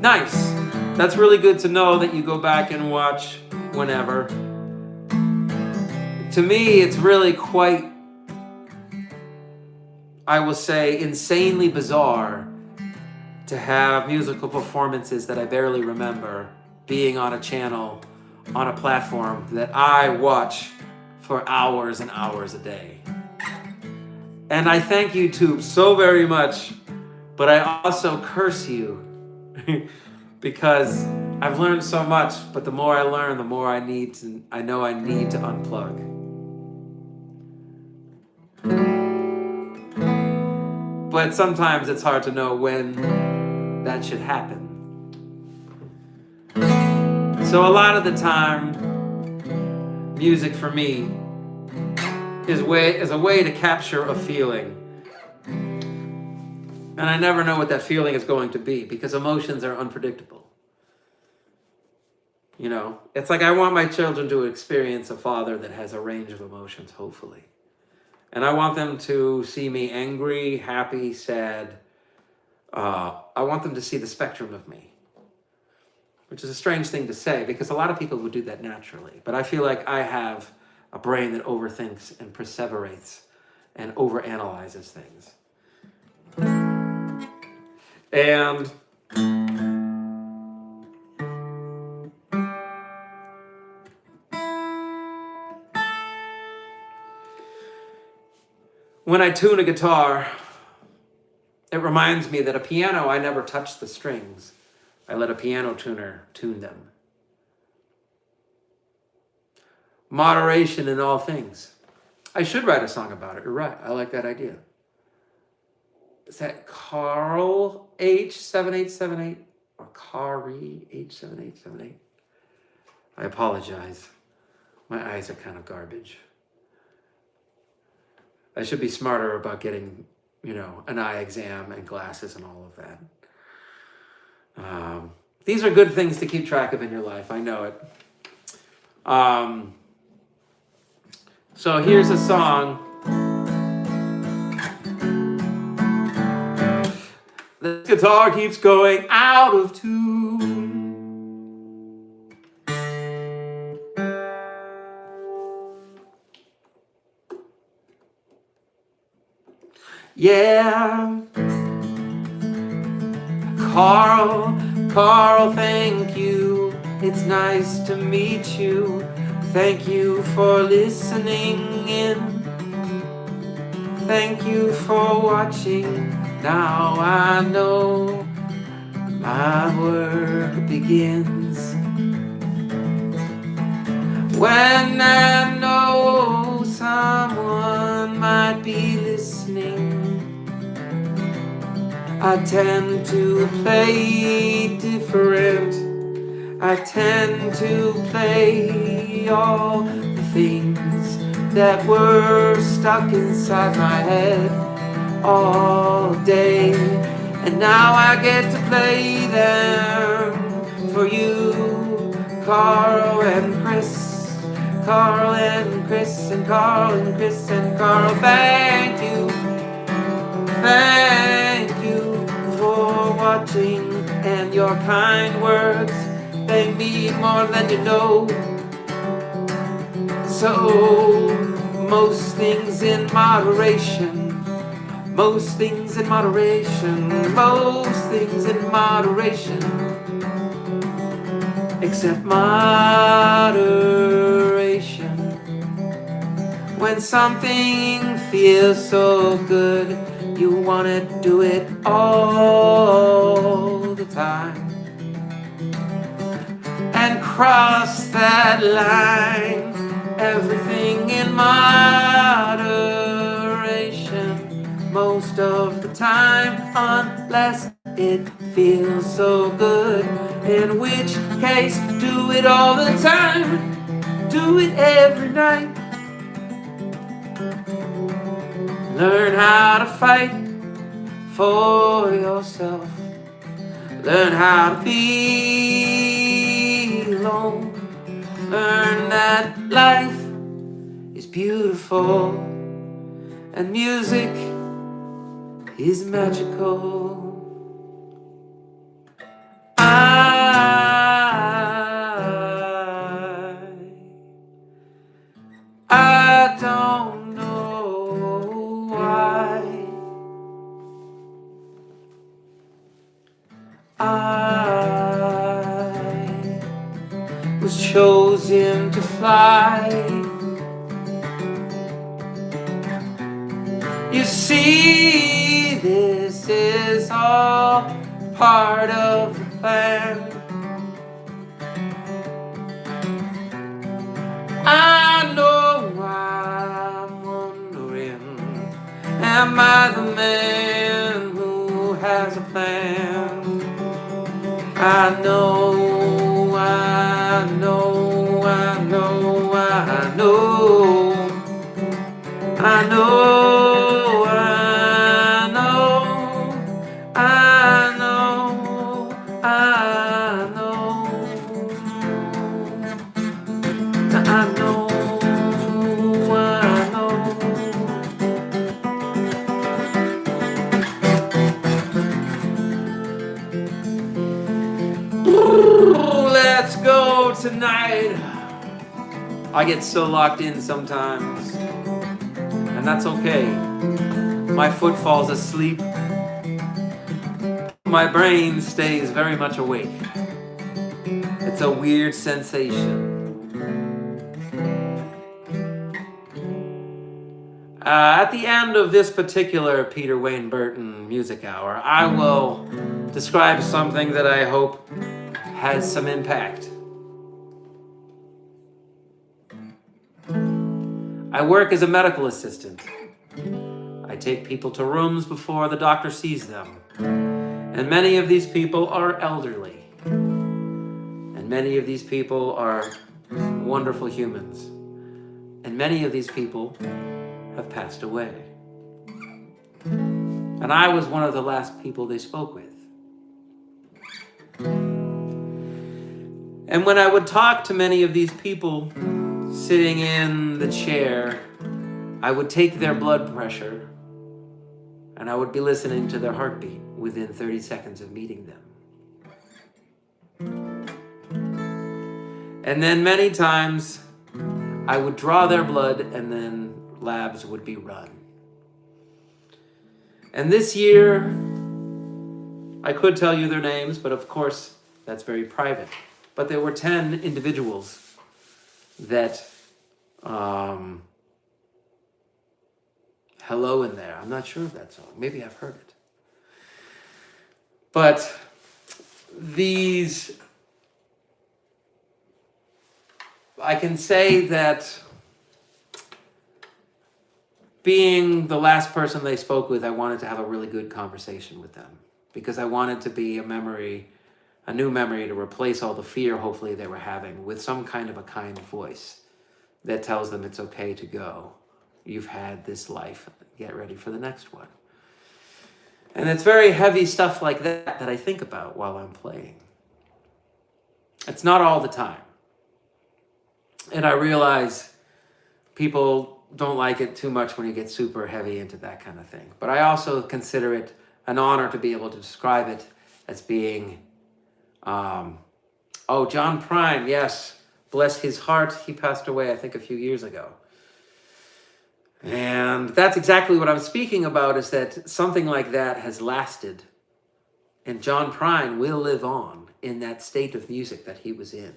Nice. That's really good to know that you go back and watch whenever. To me, it's really quite, I will say, insanely bizarre to have musical performances that I barely remember being on a channel, on a platform that I watch for hours and hours a day. And I thank YouTube so very much, but I also curse you because I've learned so much, but the more I learn, the more I know I need to unplug. But sometimes it's hard to know when that should happen. So a lot of the time, music for me is a way to capture a feeling. And I never know what that feeling is going to be because emotions are unpredictable. You know, it's like I want my children to experience a father that has a range of emotions, hopefully. And I want them to see me angry, happy, sad. I want them to see the spectrum of me, which is a strange thing to say because a lot of people would do that naturally. But I feel like I have a brain that overthinks and perseverates and overanalyzes things. And when I tune a guitar, it reminds me that a piano, I never touch the strings. I let a piano tuner tune them. Moderation in all things. I should write a song about it. You're right. I like that idea. Is that Carl H7878 or Kari H7878? I apologize. My eyes are kind of garbage. I should be smarter about getting, an eye exam and glasses and all of that. These are good things to keep track of in your life. I know it. So here's a song. The guitar keeps going out of tune. Yeah. Carl, thank you. It's nice to meet you. Thank you for listening in. Thank you for watching. Now I know my work begins. When I know someone might be listening, I tend to play different. I tend to play all the things that were stuck inside my head all day. And now I get to play them for you, Carl and Chris. Carl and Chris and Carl and Chris and Carl. Thank you. Thank you for watching and your kind words. They mean more than you know. So, most things in moderation. Most things in moderation. Most things in moderation. Except moderation. When something feels so good, you wanna do it all the time. And cross that line, everything in moderation, most of the time, unless it feels so good, in which case, do it all the time, do it every night. Learn how to fight for yourself. Learn how to be alone. Learn that life is beautiful, and music is magical. I don't know why I was chosen to fly. You see, this is all part of the plan. I know I'm wondering, am I the man who has a plan? I know, I know, I know, I know, I know, I know, I know, I know, I know, I know. Let's go tonight. I get so locked in sometimes, and that's okay. My foot falls asleep. My brain stays very much awake. It's a weird sensation. At the end of this particular Peter Wayne Burton music hour, I will describe something that I hope has some impact. I work as a medical assistant. I take people to rooms before the doctor sees them. And many of these people are elderly. And many of these people are wonderful humans. And many of these people have passed away. And I was one of the last people they spoke with. And when I would talk to many of these people sitting in the chair, I would take their blood pressure and I would be listening to their heartbeat within 30 seconds of meeting them. And then many times I would draw their blood and then labs would be run. And this year, I could tell you their names, but of course, that's very private. But there were 10 individuals that, hello in there. I'm not sure of that song. Maybe I've heard it. But these, I can say that being the last person they spoke with, I wanted to have a really good conversation with them because I wanted to be a memory, a new memory to replace all the fear hopefully they were having with some kind of a kind voice that tells them it's okay to go. You've had this life, get ready for the next one. And it's very heavy stuff like that that I think about while I'm playing. It's not all the time. And I realize people don't like it too much when you get super heavy into that kind of thing. But I also consider it an honor to be able to describe it as being, John Prine, yes, bless his heart. He passed away, I think, a few years ago. And that's exactly what I'm speaking about, is that something like that has lasted. And John Prine will live on in that state of music that he was in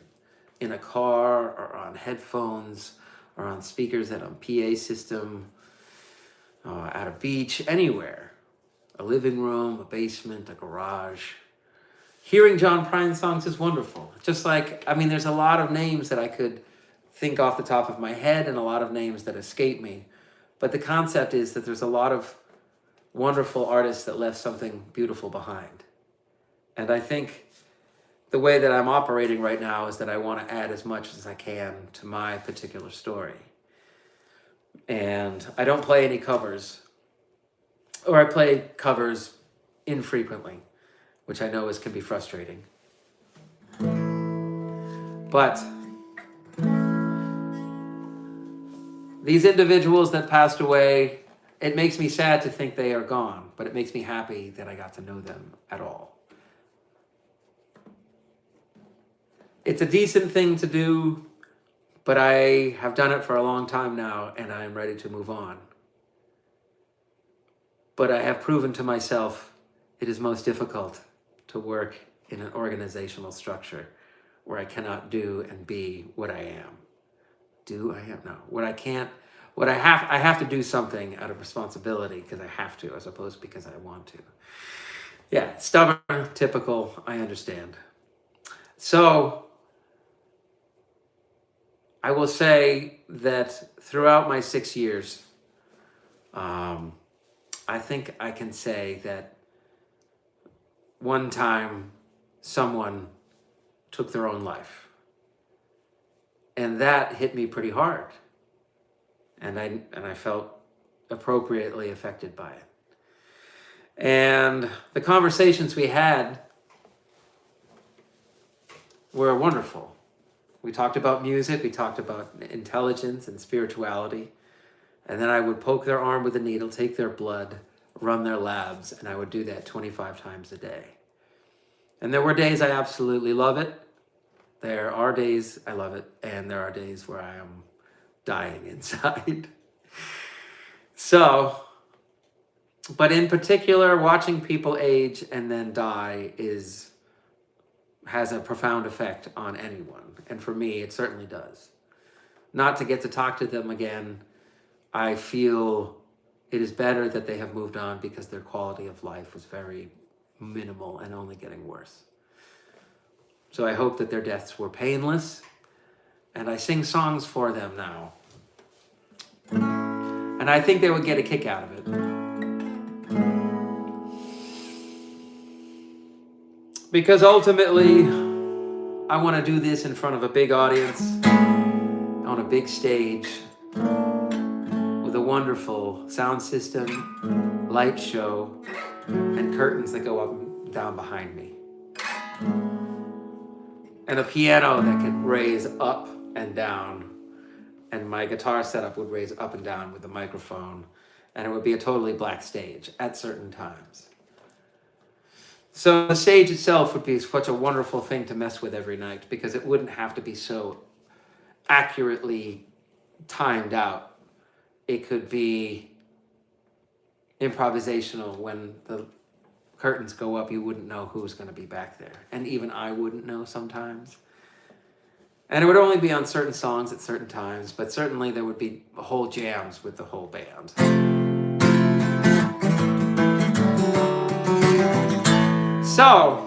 a car or on headphones or on speakers at a PA system, at a beach, anywhere. A living room, a basement, a garage. Hearing John Prine songs is wonderful. Just like, there's a lot of names that I could think off the top of my head and a lot of names that escape me. But the concept is that there's a lot of wonderful artists that left something beautiful behind. And I think the way that I'm operating right now is that I want to add as much as I can to my particular story. And I don't play any covers, or I play covers infrequently, which I know can be frustrating. these individuals that passed away, it makes me sad to think they are gone, but it makes me happy that I got to know them at all. It's a decent thing to do, but I have done it for a long time now, and I am ready to move on. But I have proven to myself it is most difficult to work in an organizational structure where I cannot do and be what I am. I have to do something out of responsibility because I have to, as opposed to because I want to. Yeah, stubborn, typical, I understand. So, I will say that throughout my 6 years, I think I can say that one time someone took their own life. And that hit me pretty hard. And I felt appropriately affected by it. And the conversations we had were wonderful. We talked about music, we talked about intelligence and spirituality. And then I would poke their arm with a needle, take their blood, run their labs, and I would do that 25 times a day. And there were days I absolutely love it. There are days I love it, and there are days where I am dying inside. So, but in particular, watching people age and then die has a profound effect on anyone. And for me, it certainly does. Not to get to talk to them again, I feel it is better that they have moved on because their quality of life was very minimal and only getting worse. So I hope that their deaths were painless, and I sing songs for them now. And I think they would get a kick out of it. Because ultimately, I want to do this in front of a big audience, on a big stage, with a wonderful sound system, light show, and curtains that go up and down behind me. And a piano that can raise up and down. And my guitar setup would raise up and down with the microphone. And it would be a totally black stage at certain times. So the stage itself would be such a wonderful thing to mess with every night because it wouldn't have to be so accurately timed out. It could be improvisational. When the curtains go up, you wouldn't know who's going to be back there. And even I wouldn't know sometimes. And it would only be on certain songs at certain times, but certainly there would be whole jams with the whole band. So,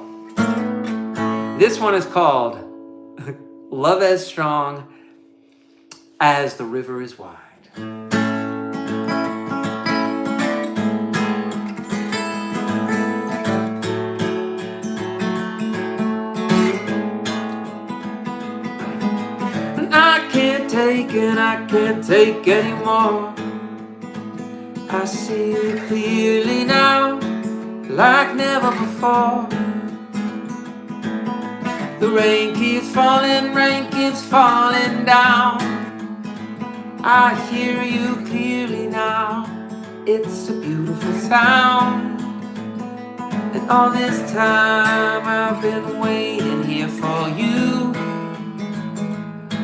this one is called Love as Strong as the River is Wide. I can't take anymore. I see it clearly now, like never before. The rain keeps falling down. I hear you clearly now. It's a beautiful sound. And all this time I've been waiting here for you.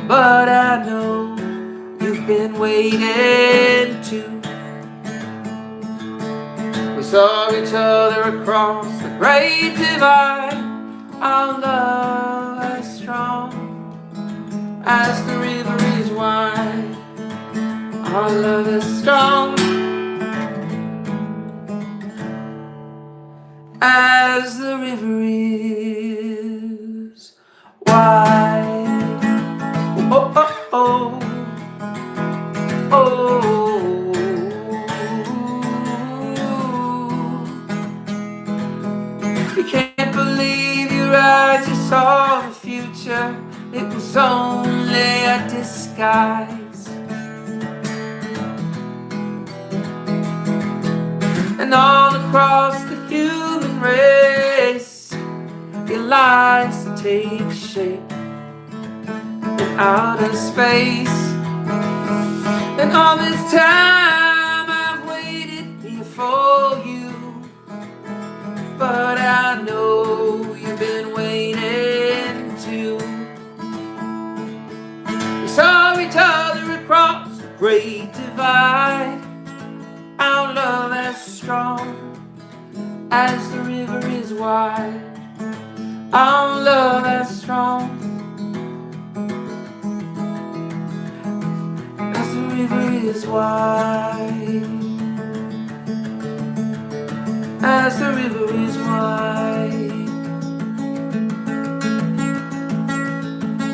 But I know you've been waiting too. We saw each other across the great divide. Our love as strong as the river is wide. Our love is strong as the river is wide. Oh, oh, oh, oh. You can't believe your eyes, you saw the future. It was only a disguise. And all across the human race, your lies take shape. Outer space, And all this time I've waited here for you, but I know you've been waiting too. We saw each other across the great divide. Our love as strong as the river is wide. Our love as strong as the river is wide. As the river is wide.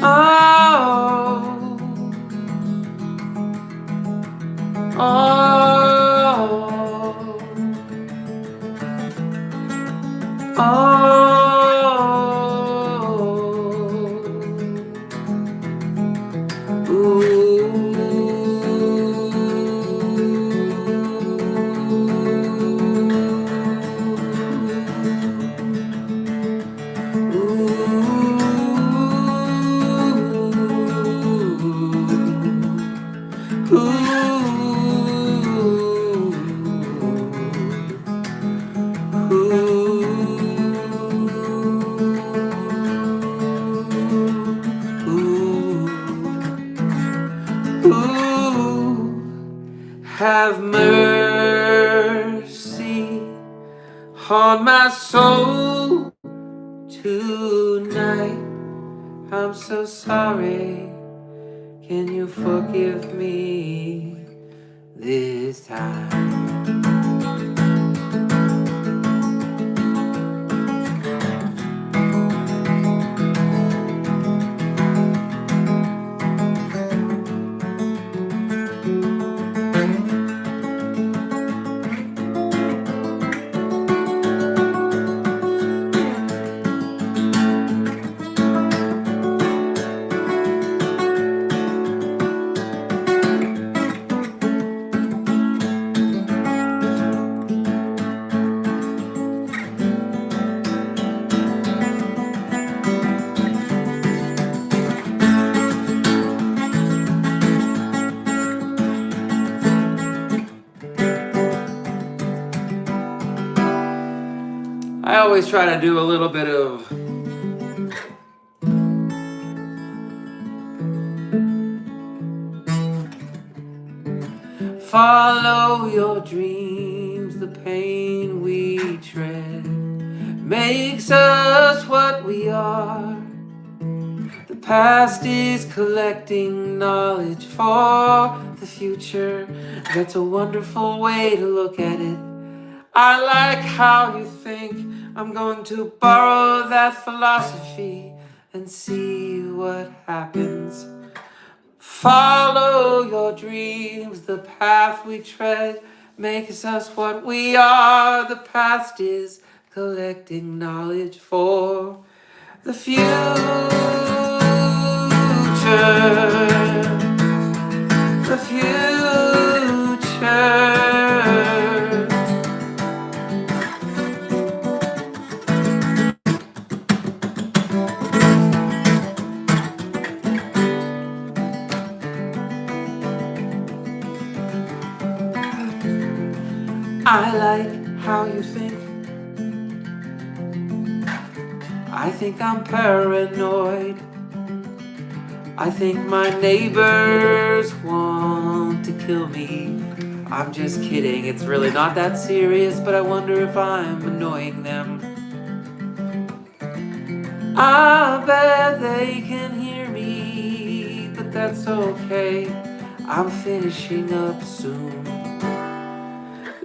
Oh, oh, oh, have mercy on my soul tonight. I'm so sorry. Can you forgive me this time? I always try to do a little bit of follow your dreams. The pain we tread makes us what we are. The past is collecting knowledge for the future. That's a wonderful way to look at it. I like how you think. I'm going to borrow that philosophy and see what happens. Follow your dreams. The path we tread makes us what we are. The past is collecting knowledge for the future. The future. I like how you think. I think I'm paranoid. I think my neighbors want to kill me. I'm just kidding, it's really not that serious, but I wonder if I'm annoying them. I bet they can hear me, but that's okay. I'm finishing up soon.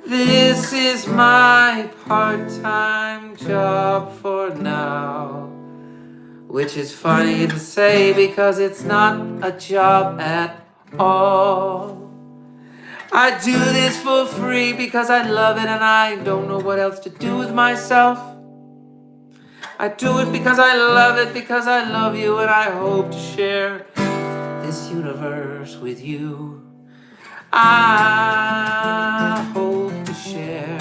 This is my part-time job for now, which is funny to say because it's not a job at all. I do this for free because I love it and I don't know what else to do with myself. I do it because I love it, because I love you, and I hope to share this universe with you. I hope to share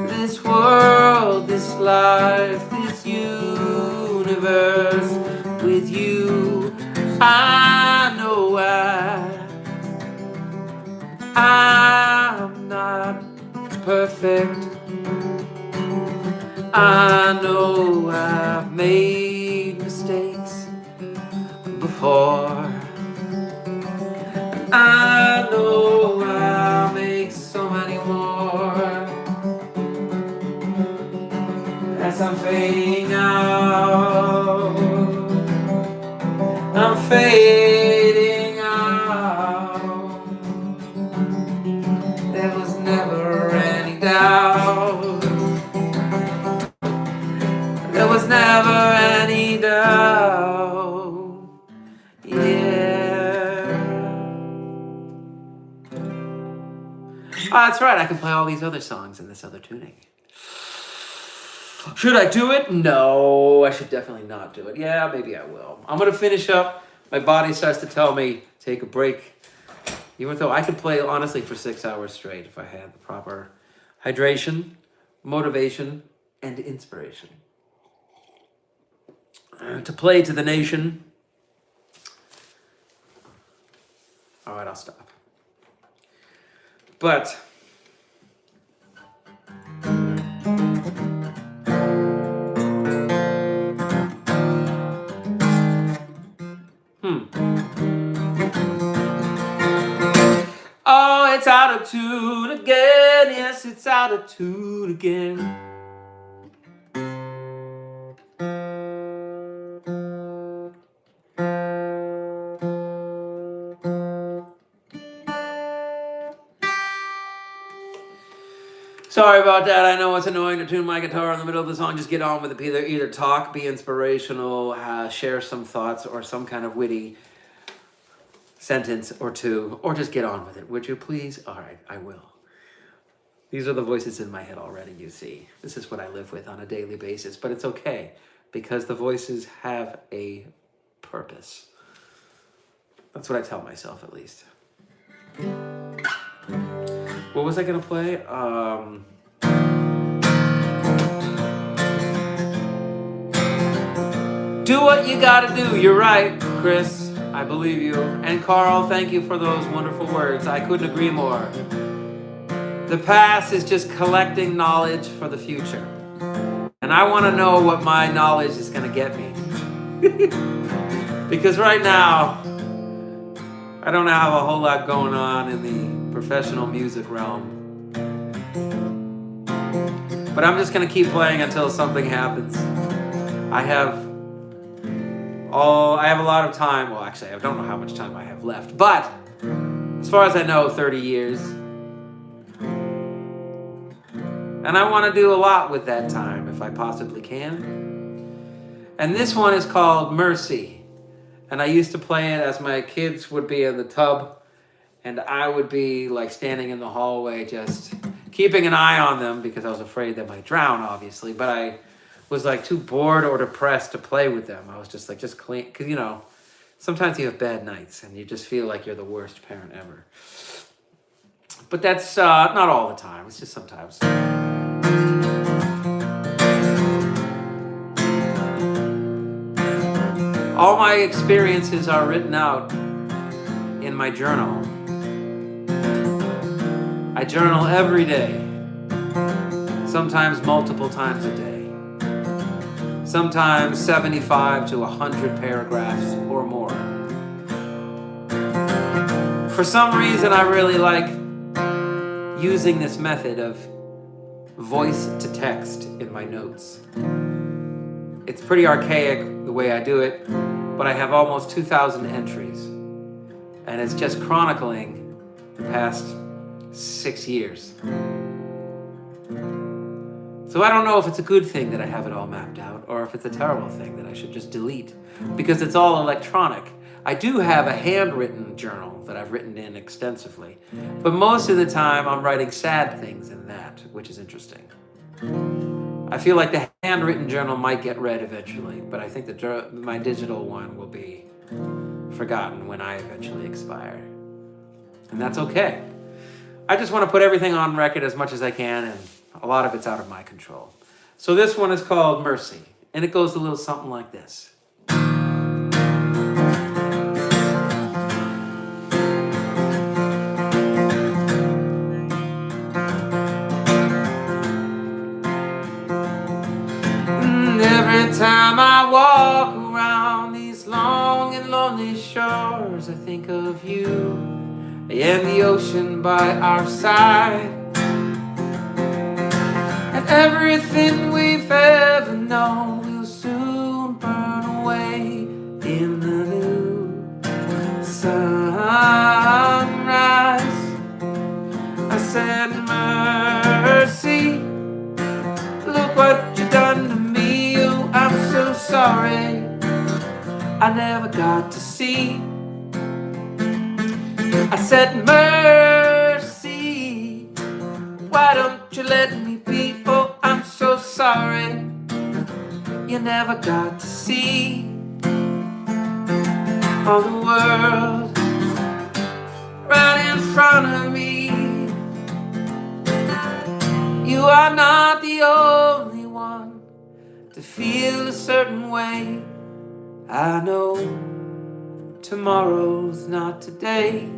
this world, this life, this universe with you. I know I I'm not perfect. I know I've made mistakes before. I know I'll make so many more as I'm fading out. I'm fading out. There was never any doubt. There was never any doubt. Yeah. Oh, that's right. I can play all these other songs in this other tuning. Should I do it? No, I should definitely not do it. Yeah, maybe I will. I'm going to finish up. My body starts to tell me take a break. Even though I could play, honestly, for 6 hours straight if I had the proper hydration, motivation, and inspiration. To play to the nation. All right, I'll stop. But oh, it's out of tune again. Yes, it's out of tune again. Sorry about that. I know it's annoying to tune my guitar in the middle of the song. Just get on with it. Either talk, be inspirational, share some thoughts or some kind of witty sentence or two, or just get on with it. Would you please? All right, I will. These are the voices in my head already, you see. This is what I live with on a daily basis, but it's okay because the voices have a purpose. That's what I tell myself, at least. What was I gonna play? Do what you gotta do. You're right, Chris. I believe you. And Carl, thank you for those wonderful words. I couldn't agree more. The past is just collecting knowledge for the future. And I want to know what my knowledge is going to get me. Because right now, I don't have a whole lot going on in the professional music realm. But I'm just going to keep playing until something happens. I have a lot of time. Well, actually, I don't know how much time I have left. But as far as I know, 30 years. And I want to do a lot with that time if I possibly can. And this one is called Mercy. And I used to play it as my kids would be in the tub. And I would be like standing in the hallway just keeping an eye on them because I was afraid they might drown, obviously. But I was like too bored or depressed to play with them. I was just like, just clean. Because, you know, sometimes you have bad nights and you just feel like you're the worst parent ever. But that's not all the time. It's just sometimes. All my experiences are written out in my journal. I journal every day, sometimes multiple times a day, sometimes 75 to 100 paragraphs or more. For some reason, I really like using this method of voice to text in my notes. It's pretty archaic the way I do it, but I have almost 2,000 entries, and it's just chronicling the past 6 years. So I don't know if it's a good thing that I have it all mapped out, or if it's a terrible thing that I should just delete, because it's all electronic. I do have a handwritten journal that I've written in extensively, but most of the time I'm writing sad things in that, which is interesting. I feel like the handwritten journal might get read eventually, but I think that my digital one will be forgotten when I eventually expire. And that's okay. I just want to put everything on record as much as I can, and a lot of it's out of my control. So this one is called Mercy, and it goes a little something like this. of you and the ocean by our side, and everything we've ever known will soon burn away in the new sunrise. I said, mercy, look what you done to me. Oh, I'm so sorry I never got to see. I said, mercy, why don't you let me be? Oh, I'm so sorry you never got to see all the world right in front of me. You are not the only one to feel a certain way. I know tomorrow's not today.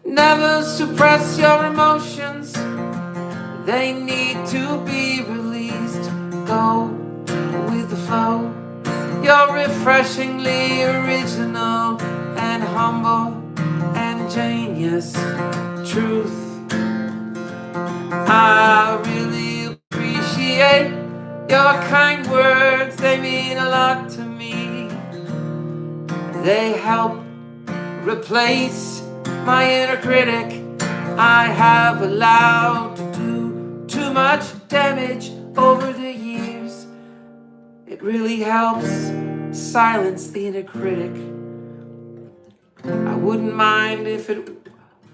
Never suppress your emotions, they need to be released. Go with the flow, you're refreshingly original and humble and genius. Truth, I really appreciate your kind words, they mean a lot to me. They help replace my inner critic I have allowed to do too much damage over the years. It really helps silence the inner critic. I wouldn't mind if it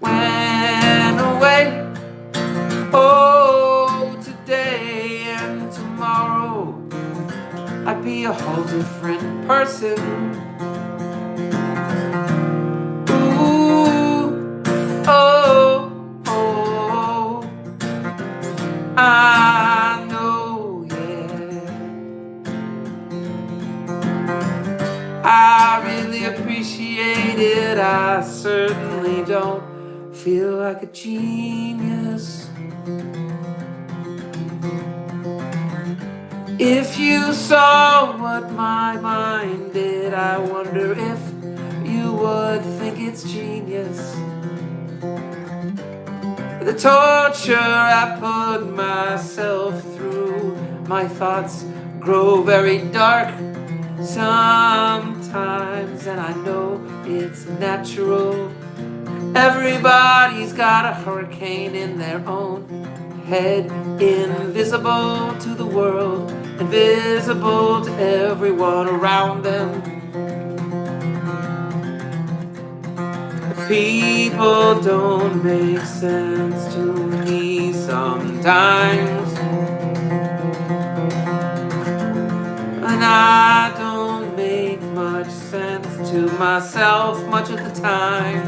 went away. Oh, today and tomorrow I'd be a whole different person. I know, yeah. I really appreciate it. I certainly don't feel like a genius. If you saw what my mind did, I wonder if you would think it's genius. The torture I put myself through, my thoughts grow very dark sometimes, and I know it's natural. Everybody's got a hurricane in their own head, invisible to the world, invisible to everyone around them. People don't make sense to me sometimes, and I don't make much sense to myself much of the time.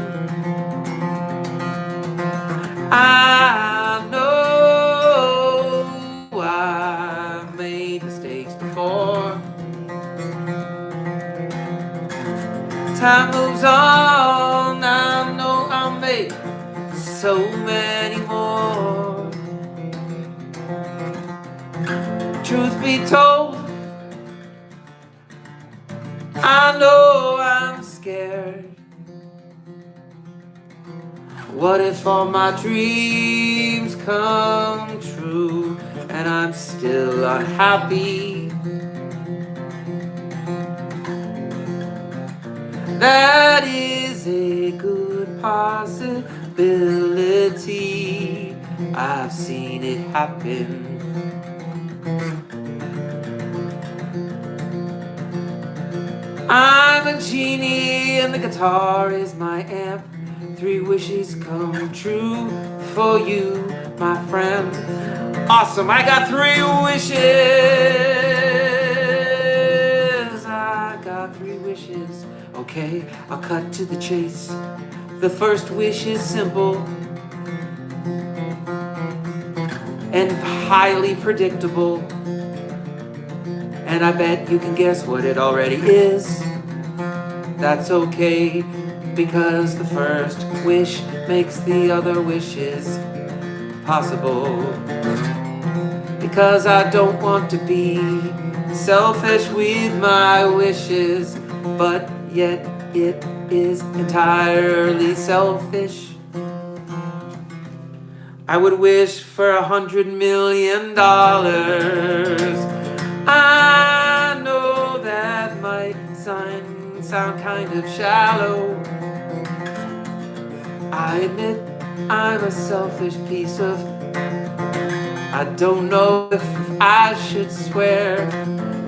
I know I've made mistakes before. Time moves on, I know I'll make so many more. Truth be told, I know I'm scared. What if all my dreams come true and I'm still unhappy? That is a good possibility. I've seen it happen. I'm a genie and the guitar is my amp. 3 wishes come true for you, my friend. Awesome, I got 3 wishes. I got 3 wishes. Okay, I'll cut to the chase. The first wish is simple and highly predictable, and I bet you can guess what it already is. That's okay, because the first wish makes the other wishes possible. Because I don't want to be selfish with my wishes, but yet it is entirely selfish. I would wish for $100 million. I know that might sound kind of shallow. I admit I'm a selfish piece of... I don't know if I should swear.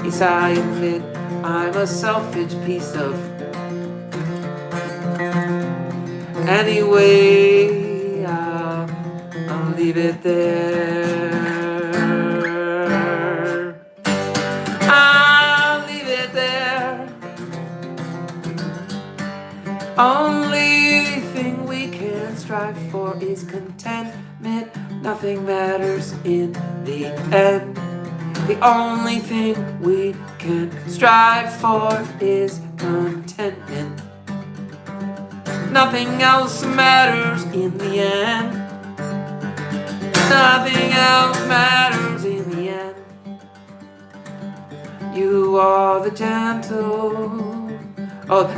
Yes, I admit I'm a selfish piece of... Anyway, I'll leave it there. I'll leave it there. Only thing we can strive for is contentment. Nothing matters in the end. The only thing we can strive for is contentment. Nothing else matters in the end. Nothing else matters in the end. You are the gentle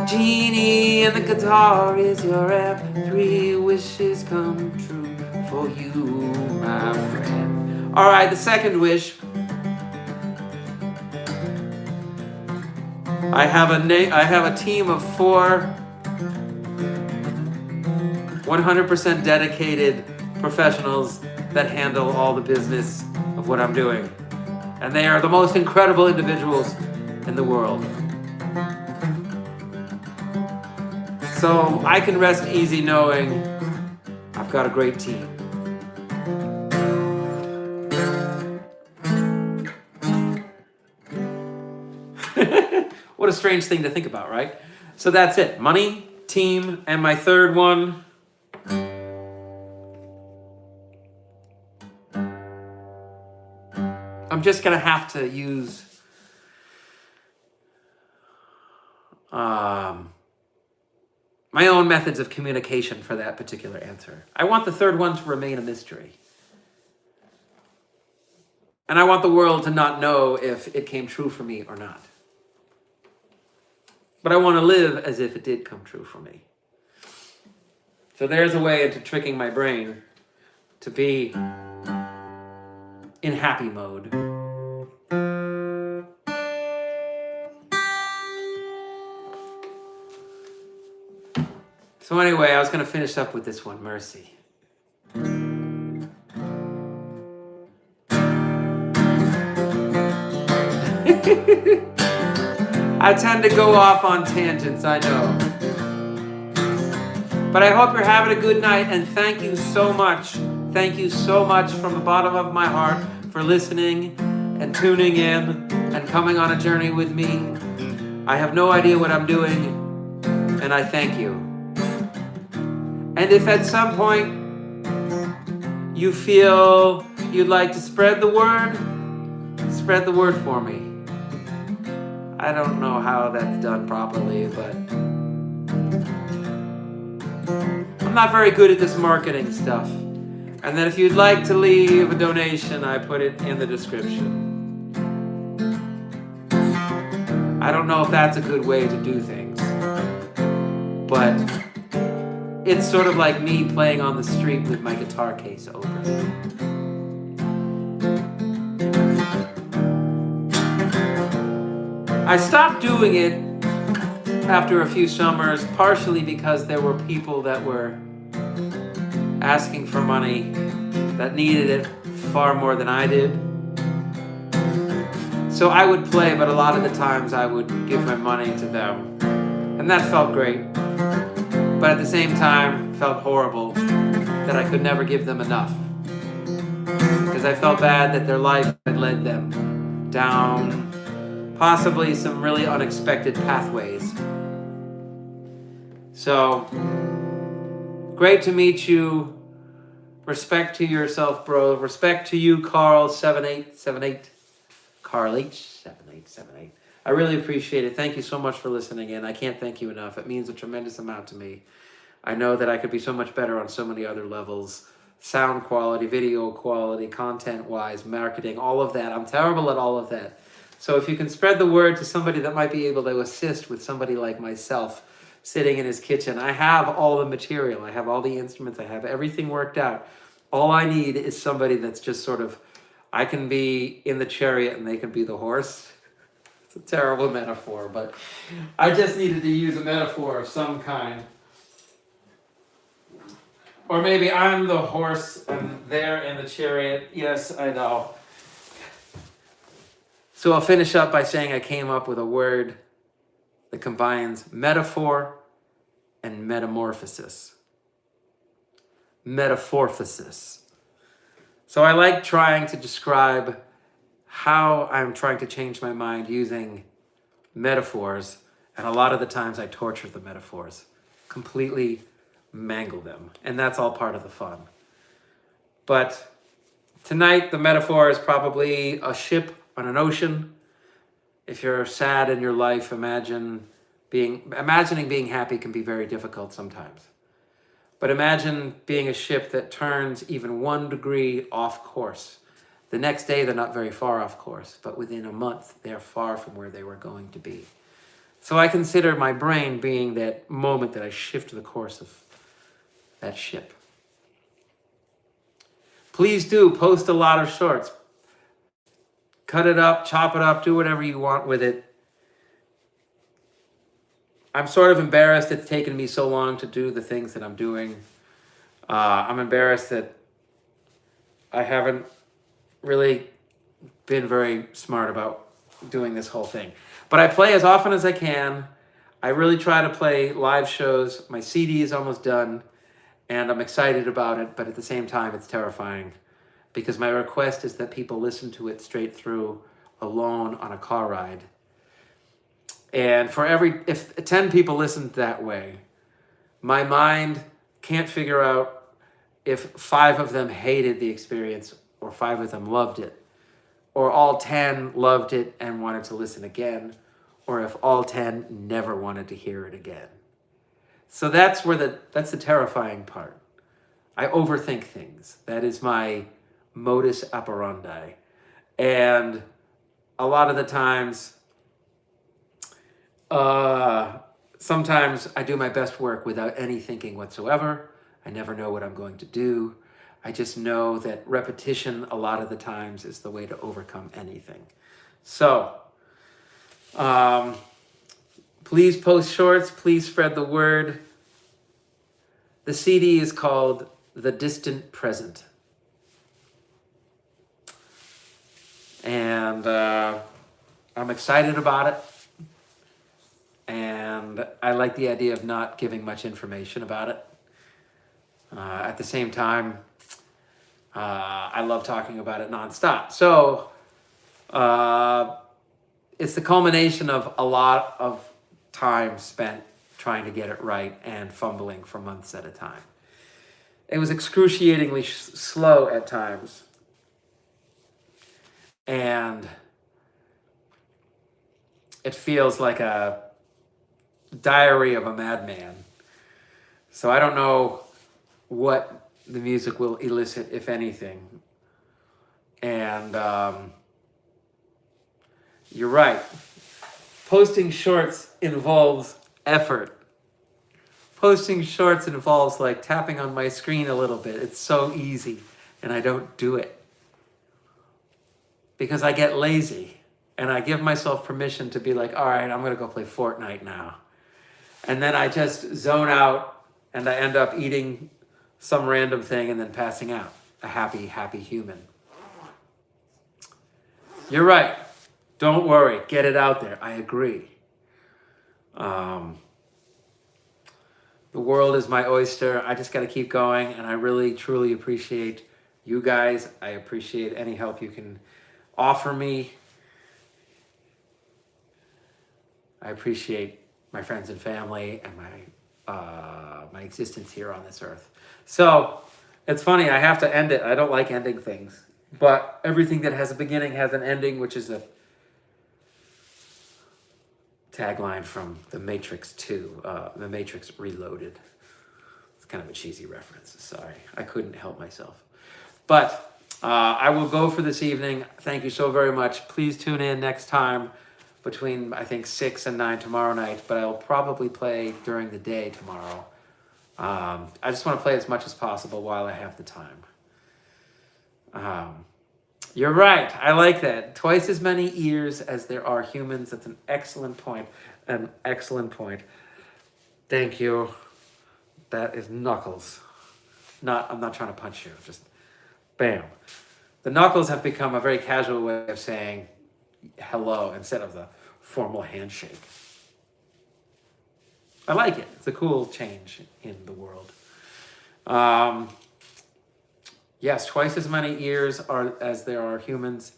genie, and the guitar is your amp. 3 wishes come true for you, my friend. All right, the second wish. I have a team of 4 100% dedicated professionals that handle all the business of what I'm doing. And they are the most incredible individuals in the world. So I can rest easy knowing I've got a great team. What a strange thing to think about, right? So that's it. Money, team, and my third one. I'm just going to have to use my own methods of communication for that particular answer. I want the third one to remain a mystery. And I want the world to not know if it came true for me or not. But I want to live as if it did come true for me. So there's a way into tricking my brain to be in happy mode. So anyway, I was going to finish up with this one, Mercy. I tend to go off on tangents, I know. But I hope you're having a good night, and thank you so much. Thank you so much from the bottom of my heart for listening and tuning in and coming on a journey with me. I have no idea what I'm doing, and I thank you. And if at some point you feel you'd like to spread the word for me. I don't know how that's done properly, but I'm not very good at this marketing stuff. And then if you'd like to leave a donation, I put it in the description. I don't know if that's a good way to do things, but it's sort of like me playing on the street with my guitar case open. I stopped doing it after a few summers, partially because there were people that were asking for money that needed it far more than I did. So I would play, but a lot of the times I would give my money to them. And that felt great. But at the same time, felt horrible that I could never give them enough. Because I felt bad that their life had led them down possibly some really unexpected pathways. So, great to meet you. Respect to yourself, bro. Respect to you, Carl7878. Carl H7878. I really appreciate it. Thank you so much for listening in. I can't thank you enough. It means a tremendous amount to me. I know that I could be so much better on so many other levels. Sound quality, video quality, content-wise, marketing, all of that. I'm terrible at all of that. So if you can spread the word to somebody that might be able to assist with somebody like myself sitting in his kitchen, I have all the material, I have all the instruments, I have everything worked out. All I need is somebody that's just sort of, I can be in the chariot and they can be the horse. It's a terrible metaphor, but I just needed to use a metaphor of some kind. Or maybe I'm the horse and they're in the chariot. Yes, I know. So I'll finish up by saying I came up with a word that combines metaphor and metamorphosis. Metamorphosis. So I like trying to describe how I'm trying to change my mind using metaphors, and a lot of the times I torture the metaphors, completely mangle them, and that's all part of the fun. But tonight the metaphor is probably a ship on an ocean. If you're sad in your life, imagining being happy can be very difficult sometimes. But imagine being a ship that turns even 1 degree off course. The next day, they're not very far off course, but within a month, they're far from where they were going to be. So I consider my brain being that moment that I shift the course of that ship. Please do post a lot of shorts. Cut it up, chop it up, do whatever you want with it. I'm sort of embarrassed it's taken me so long to do the things that I'm doing. I'm embarrassed that I haven't really been very smart about doing this whole thing. But I play as often as I can. I really try to play live shows. My CD is almost done, and I'm excited about it, but at the same time, it's terrifying because my request is that people listen to it straight through alone on a car ride. And if 10 people listened that way, my mind can't figure out if 5 of them hated the experience or 5 of them loved it, or all 10 loved it and wanted to listen again, or if all 10 never wanted to hear it again. So that's the terrifying part. I overthink things. That is my modus operandi. And a lot of the times, sometimes I do my best work without any thinking whatsoever. I never know what I'm going to do. I just know that repetition a lot of the times is the way to overcome anything. So, please post shorts, please spread the word. The CD is called The Distant Present. And I'm excited about it. And I like the idea of not giving much information about it. At the same time, I love talking about it nonstop. So it's the culmination of a lot of time spent trying to get it right and fumbling for months at a time. It was excruciatingly slow at times. And it feels like a diary of a madman. So I don't know what the music will elicit, if anything. And you're right. Posting shorts involves effort. Posting shorts involves like tapping on my screen a little bit. It's so easy, and I don't do it because I get lazy, and I give myself permission to be like, all right, I'm going to go play Fortnite now. And then I just zone out, and I end up eating some random thing and then passing out. A happy, happy human. You're right. Don't worry. Get it out there. I agree. The world is my oyster. I just got to keep going, and I really, truly appreciate you guys. I appreciate any help you can offer me. I appreciate my friends and family and my existence here on this earth. So it's funny, I have to end it. I don't like ending things, but everything that has a beginning has an ending, which is a tagline from The Matrix 2, The Matrix Reloaded. It's kind of a cheesy reference. Sorry, I couldn't help myself. But I will go for this evening. Thank you so very much. Please tune in next time between, I think, 6 and 9 tomorrow night, but I'll probably play during the day tomorrow. I just want to play as much as possible while I have the time. You're right. I like that. Twice as many ears as there are humans. That's an excellent point. An excellent point. Thank you. That is knuckles. I'm not trying to punch you. Just bam. The knuckles have become a very casual way of saying hello instead of the formal handshake. I like it. It's a cool change in the world. Yes, twice as many ears as there are humans.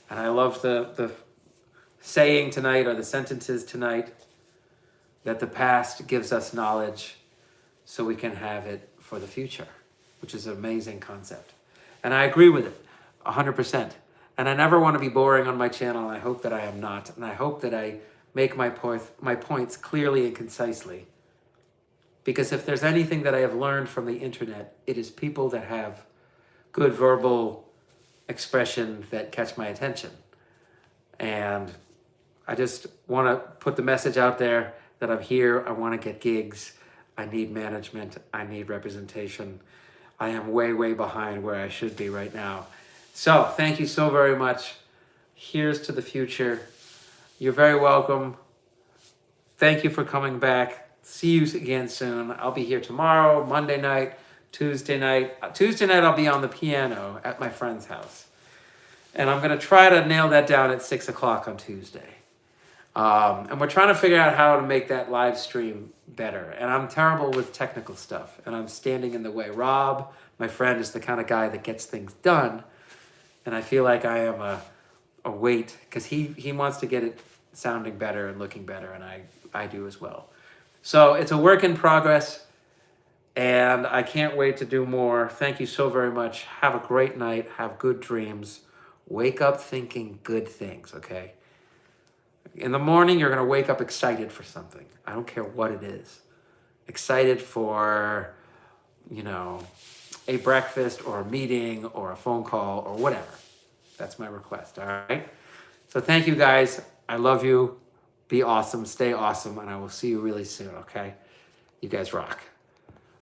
And I love the saying tonight, or the sentences tonight, that the past gives us knowledge so we can have it for the future, which is an amazing concept. And I agree with it 100%. And I never want to be boring on my channel, and I hope that I am not. And I hope that I make my points clearly and concisely. Because if there's anything that I have learned from the internet, it is people that have good verbal expression that catch my attention. And I just want to put the message out there that I'm here. I want to get gigs. I need management. I need representation. I am way, way behind where I should be right now. So thank you so very much. Here's to the future. You're very welcome. Thank you for coming back. See you again soon. I'll be here tomorrow, Monday night, Tuesday night. Tuesday night I'll be on the piano at my friend's house. And I'm going to try to nail that down at 6 o'clock on Tuesday. And we're trying to figure out how to make that live stream better. And I'm terrible with technical stuff, and I'm standing in the way. Rob, my friend, is the kind of guy that gets things done. And I feel like I am a weight, because he wants to get it sounding better and looking better, and I do as well. So it's a work in progress, and I can't wait to do more. Thank you so very much. Have a great night. Have good dreams. Wake up thinking good things, okay? In the morning, you're going to wake up excited for something. I don't care what it is. Excited for, a breakfast or a meeting or a phone call or whatever. That's my request, all right? So thank you, guys. I love you. Be awesome. Stay awesome. And I will see you really soon, okay? You guys rock.